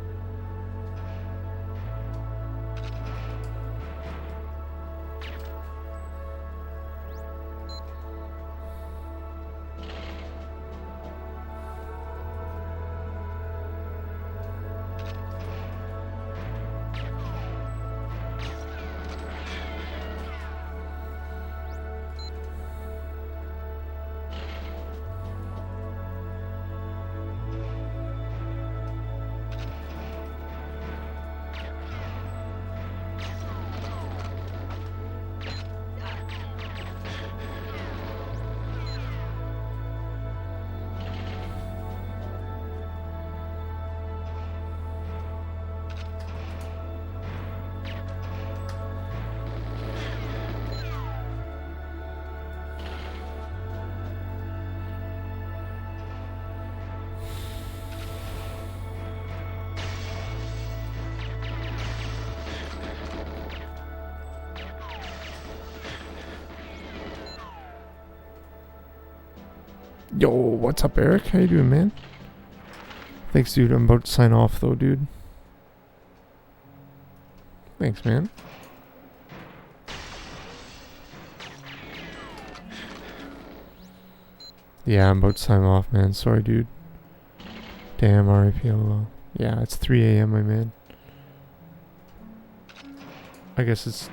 Yo, what's up, Eric? How you doing, man? Thanks, dude. I'm about to sign off, though, dude. Thanks, man. Yeah, I'm about to sign off, man. Sorry, dude. Damn, RIPLO. Yeah, it's 3 a.m., my man. I guess it's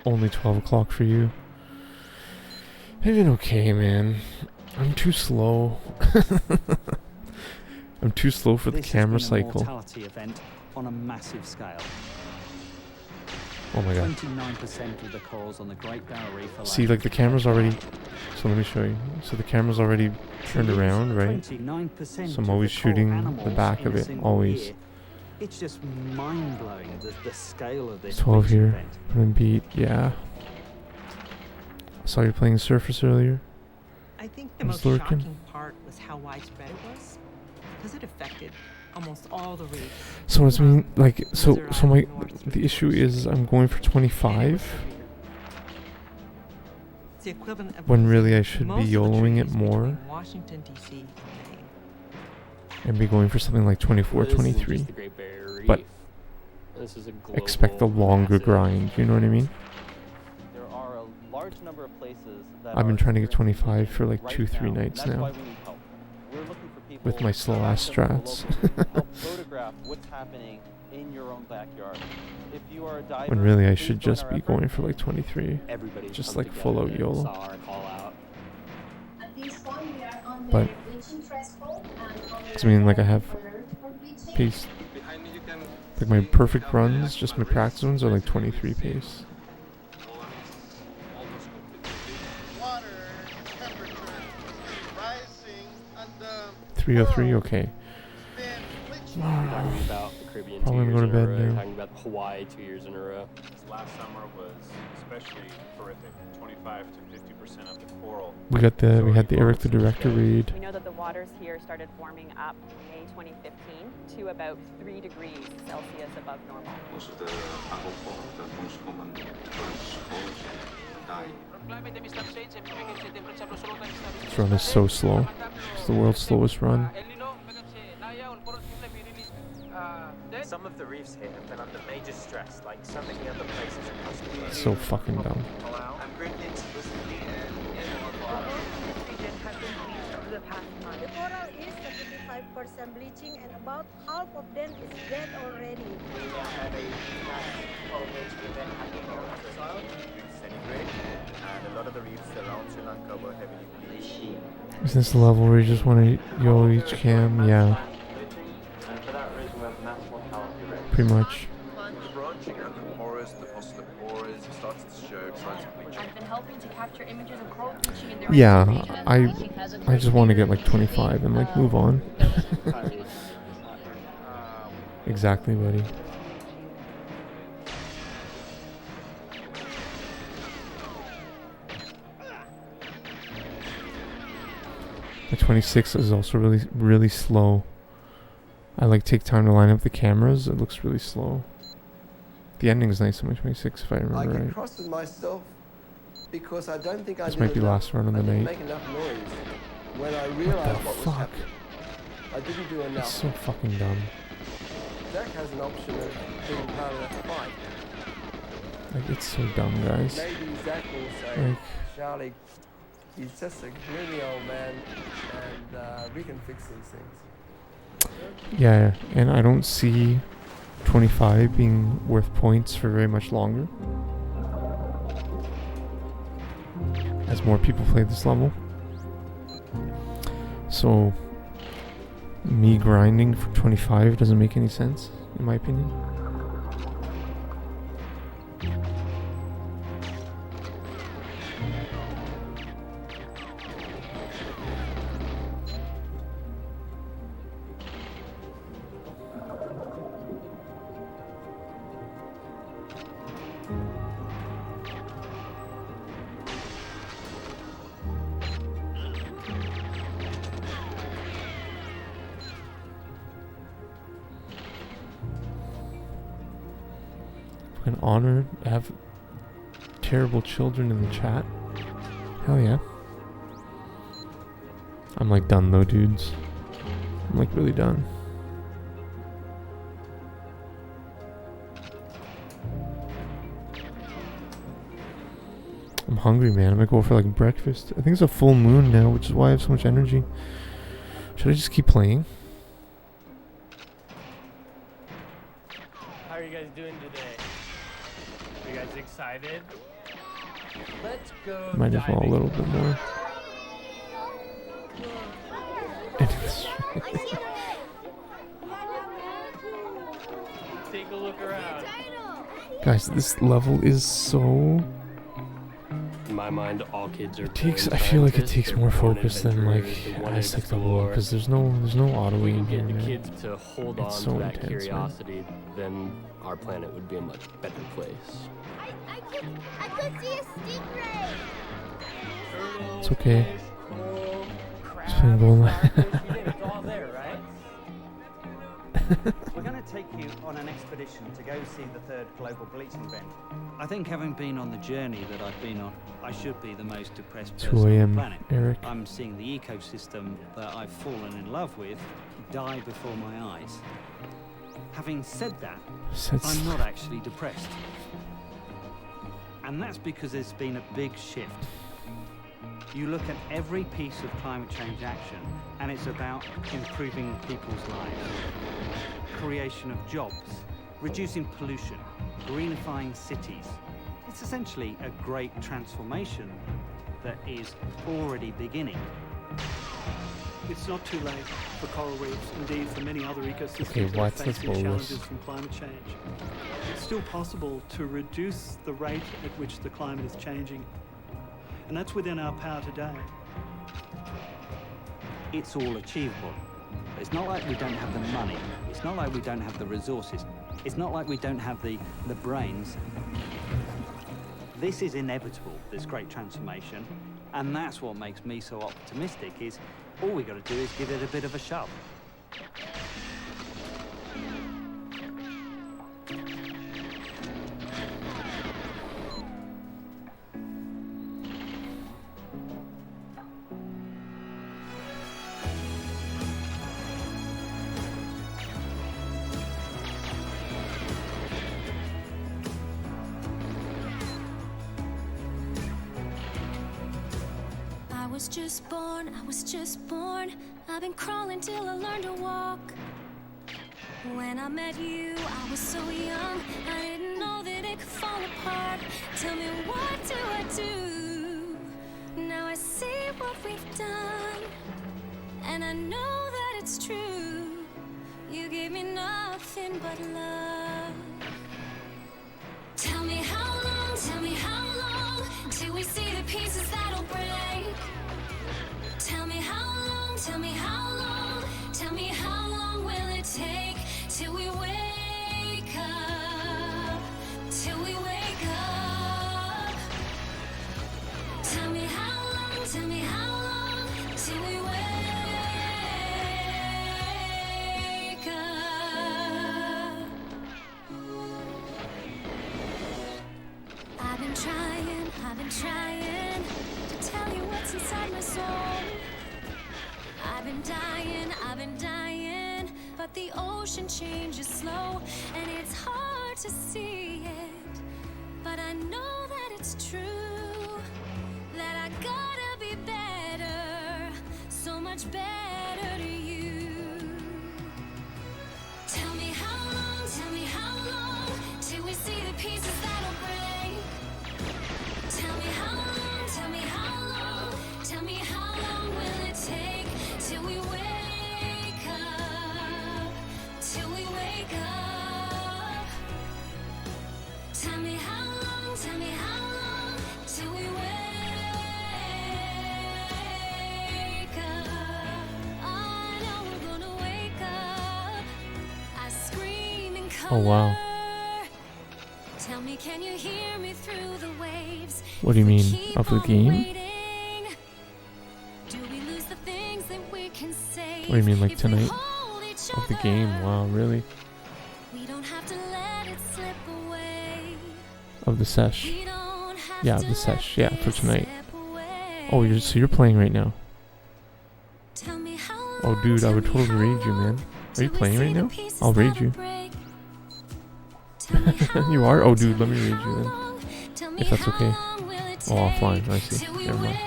only 12 o'clock for you. Even okay, man. I'm too slow. I'm too slow for the camera cycle. Mortality event on a massive scale. Oh my god. 29% of the corals on the Great Barrier Reef are See, like the camera's already... So let me show you. So the camera's already turned around, right? So I'm always shooting the back of it, always. It's just mind-blowing, the scale of this 12 here. event. Run beat, yeah. Saw you playing Surface earlier. I think the most shocking part was how widespread it was, because it affected almost all the reefs. So it's mean like the issue is I'm going for 25 It's the equivalent of when really I should be YOLOing it more Washington D.C. and be going for something like 24, 23. But this is a expect a longer grind, you know what I mean? There are a large number of places that I've been are trying to get 25 for like right 2-3 now. nights That's now. why we need help. We're looking for people With my slow ass strats. help photograph what's happening in your own backyard. If you are a diver, When really I please should join just our be effort. going for like 23. Everybody's Just come like together full out and YOLO. saw our call out. At this point, we are on the But bleaching threshold and I mean, like I have pace. Like my perfect runs, just my practice ones are like 23 pace. 303, okay. Talking about the Caribbean Probably 2 gonna years go to in a bed row. now. Talking about Hawaii 2 years in a row. This last summer was especially horrific. 25 to 50% of the coral. We had the Eric the Director read. We know that the waters here started warming up May 2015 to about 3 degrees Celsius above normal. Most of the aquaculture, the most common corals died. This run is so slow. It's the world's slowest run. Some of the reefs here have been under major stress, like so many other places across the world. It's so fucking dumb. I'm greatly explicitly and The coral is 75% bleaching and about half of them is dead already. We had a coral bleaching event happening here on the soil, centigrade, and a lot of the reefs around Sri Lanka were heavily bleached. Is this the level where you just want to YOLO each cam? Yeah. And for that reason, we have mass mortality rates. Pretty much. The branching and the pores, the fossil pores, starts to show signs of bleaching. I've been helping to capture images of coral bleaching in the Yeah, region, and bleaching has I just want to get like 25 and like move on. Exactly, buddy. The 26 is also really slow. I like take time to line up the cameras. It looks really slow. The ending's nice on my 26 if I I remember get right. cross with myself because I don't think I This did might be enough. last run of the I didn't night. make enough noise when I realized what was fuck? happening. I didn't do enough. It's so fucking dumb. Zach has an option of being part of that fight. Like, it's so dumb, guys. Maybe Zach will say, Like, Charlie, he's just a gloomy old man, and we can fix these things. yeah, and I don't see 25 being worth points for very much longer. As more people play this level. So, me grinding for 25 doesn't make any sense, in my opinion. An honor to have terrible children in the chat. Hell yeah. I'm like done though, dudes. I'm like really done. I'm hungry, man. I'm gonna go for like breakfast. I think it's a full moon now, which is why I have so much energy. Should I just keep playing? How are you guys doing today? Are you guys excited? Let's go. Might as well a little bit more. Take a look around. Guys, this level is so... In my mind, all kids are. I feel like it takes more focus than like Aztec Double because there's no auto We aim can here, get the man. kids to hold on It's to so that intense, man. curiosity, then our planet would be a much better place. I could see a stingray. It's okay. It's been going It's all there, right? We're going to take you on an expedition to go see the third global bleaching event. I think having been on the journey that I've been on, I should be the most depressed 2 person on the a.m. planet. Eric. I'm seeing the ecosystem that I've fallen in love with die before my eyes. Having said that, I'm not actually depressed. And that's because there's been a big shift. You look at every piece of climate change action, and it's about improving people's lives, creation of jobs, reducing pollution, greenifying cities. It's essentially a great transformation that is already beginning. It's not too late for coral reefs, indeed for many other ecosystems Okay, that are what? Let's facing blow challenges this. from climate change. It's still possible to reduce the rate at which the climate is changing, and that's within our power today. It's all achievable. It's not like we don't have the money. It's not like we don't have the resources. It's not like we don't have the brains. This is inevitable, this great transformation, and that's what makes me so optimistic is all we got to do is give it a bit of a shove. I was just born. I've been crawling till I learned to walk. When I met you, I was so young. I didn't know that it could fall apart. Tell me, what do I do? Now I see what we've done, and I know that it's true. You gave me nothing but love. Tell me how long, till we see the pieces that'll break. Tell me how long, tell me how long will it take till we wake up, till we wake up. Tell me how long, till we wake up. my soul. I've been dying, but the ocean changes slow, and it's hard to see it. But I know that it's true, that I gotta be better, so much better to you. Tell me how long, till we see the pieces that'll break. Tell me how long, tell me how long will it take till we wake up, till we wake up. Tell me how long, till we wake up. I know we're gonna wake up. I scream in color. Oh wow. Tell me, can you hear me through the waves? What do you mean? Of the game? Do we lose the things that we can say? What do you mean, like tonight? Of the game? Wow, really? We don't have to let it slip away. Of the sesh? Yeah, of the sesh. Yeah, for tonight. Oh, you're playing right now. Oh, dude, I would totally raid you, man. Are you playing right now? I'll raid you. You are? Oh, dude, let me raid you then. If that's okay. Oh, offline. I see. Never mind.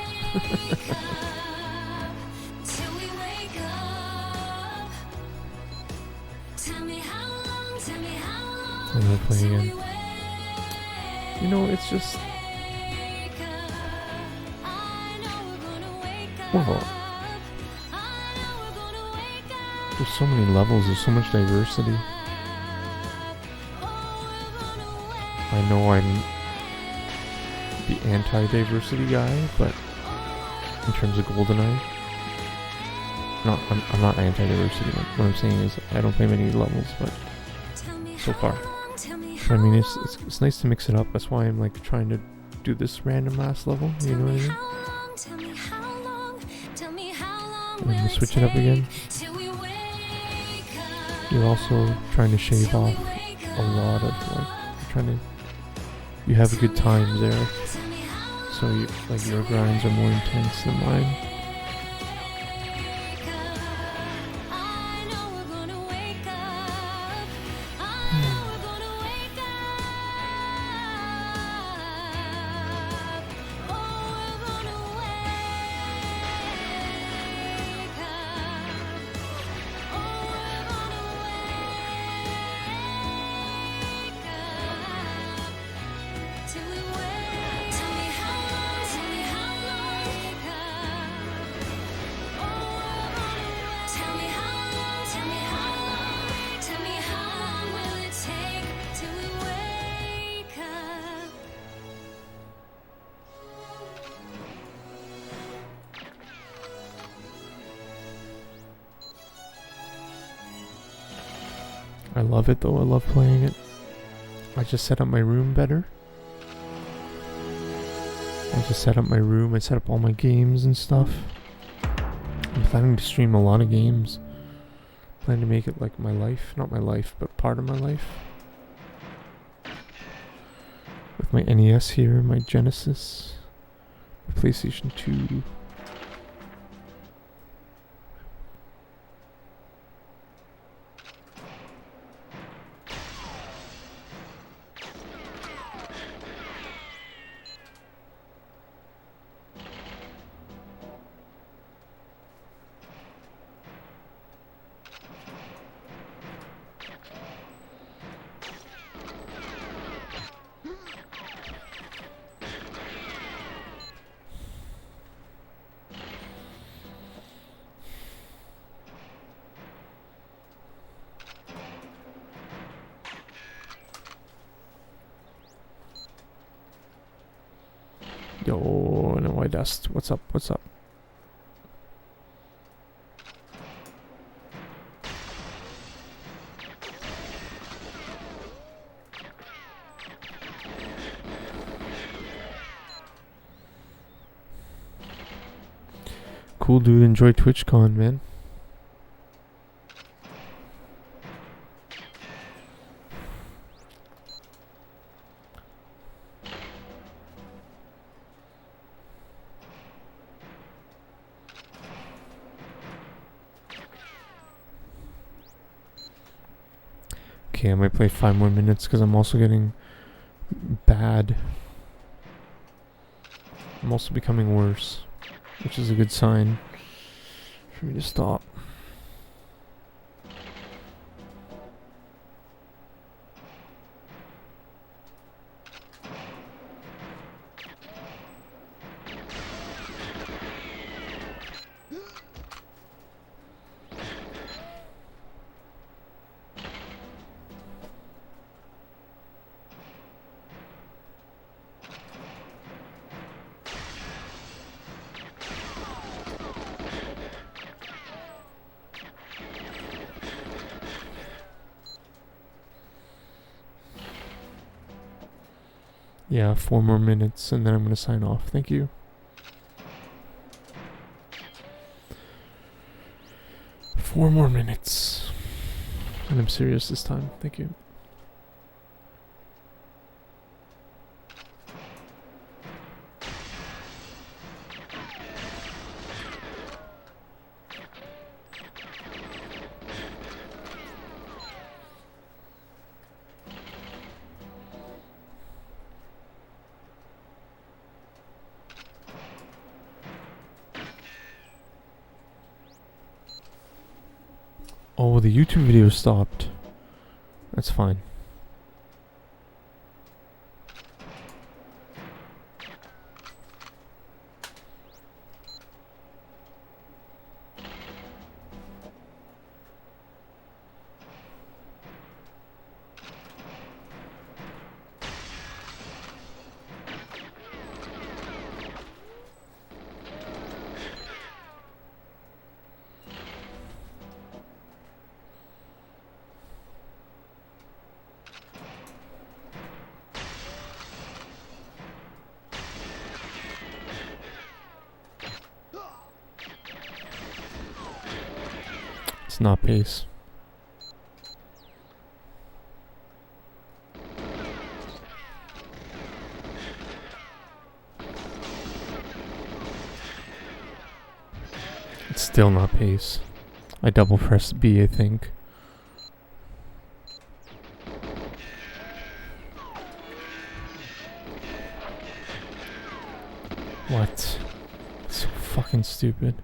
I'm gonna play again. You know, it's just... Well, there's so many levels, there's so much diversity. I know I'm the anti-diversity guy, but in terms of GoldenEye, I'm not anti-diversity. What I'm saying is I don't play many levels, but so far. I mean, it's nice to mix it up. That's why I'm like trying to do this random ass level. You know what I mean? And then switch it up again. You're also trying to shave off a lot of like trying to. You have a good time there, so like your grinds are more intense than mine. I love it though, I love playing it. I just set up my room better. I set up all my games and stuff. I'm planning to stream a lot of games. Plan to make it like my life, not my life, but part of my life. With my NES here, my Genesis, my PlayStation 2. Yo, no, I dust. What's up? What's up? Cool, dude. Enjoy TwitchCon, man. Okay, I might play 5 more minutes because I'm also getting bad. I'm also becoming worse, which is a good sign for me to stop. Yeah, 4 more minutes and then I'm going to sign off. Thank you. Four more minutes. And I'm serious this time. Thank you. Oh, the YouTube video stopped. That's fine. It's not pace. It's still not pace. I double pressed B, I think. What? It's so fucking stupid.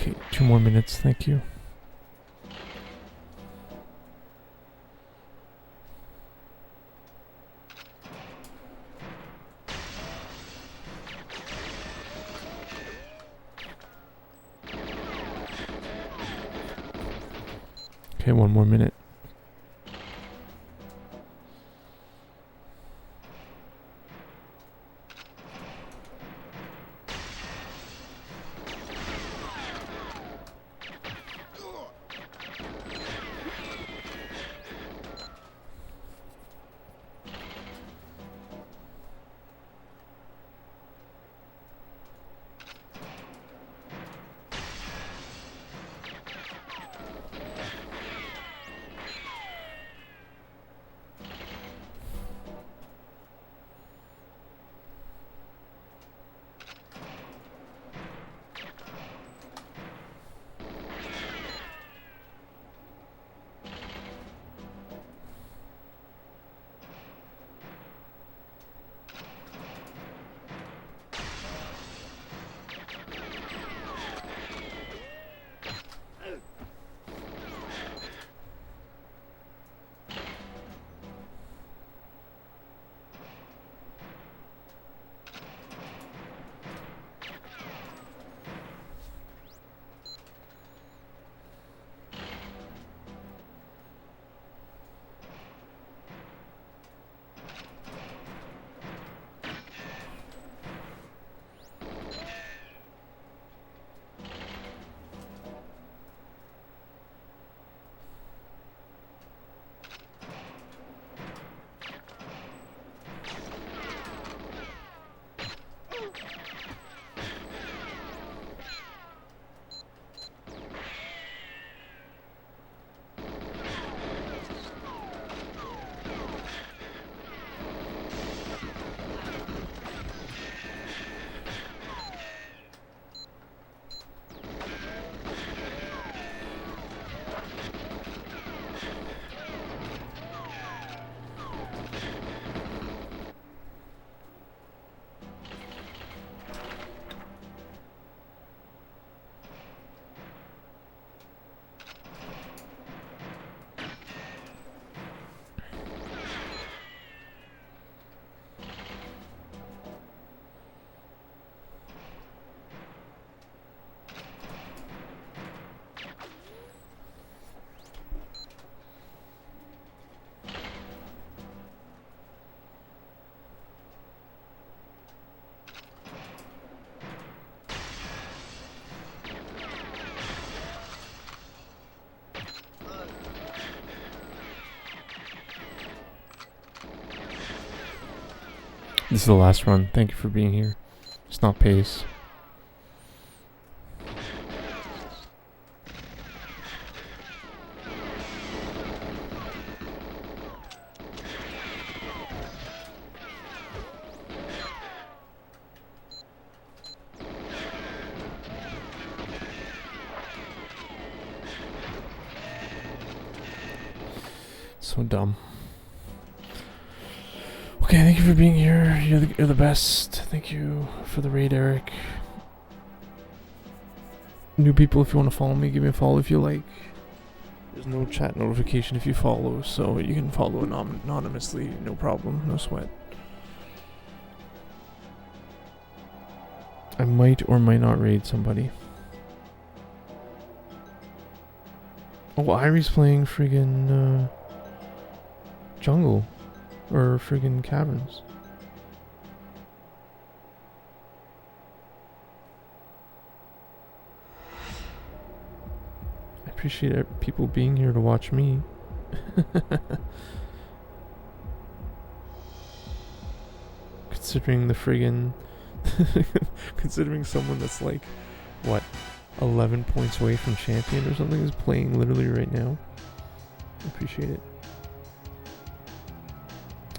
Okay, 2 more minutes, thank you. Okay, 1 more minute. This is the last run. Thank you for being here. It's not pace. So dumb. Okay, thank you for being here. You're the best. Thank you for the raid, Eric. New people, if you want to follow me, give me a follow if you like. There's no chat notification if you follow, so you can follow anonymously, no problem, no sweat. I might or might not raid somebody. Oh, Irie's playing friggin' jungle. Or friggin' caverns. I appreciate people being here to watch me. Considering the friggin' considering someone that's like, what, 11 points away from champion or something is playing literally right now. I appreciate it.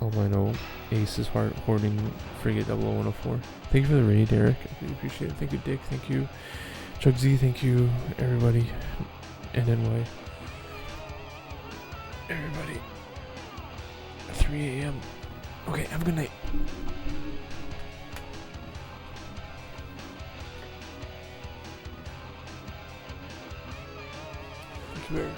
Although I know Ace is hoarding frigate 00104. Thank you for the raid, Eric. I really appreciate it. Thank you, Dick. Thank you, Jugsy. Thank you, everybody. NNY. Everybody. 3 a.m. Okay, have a good night. Thank you, Eric.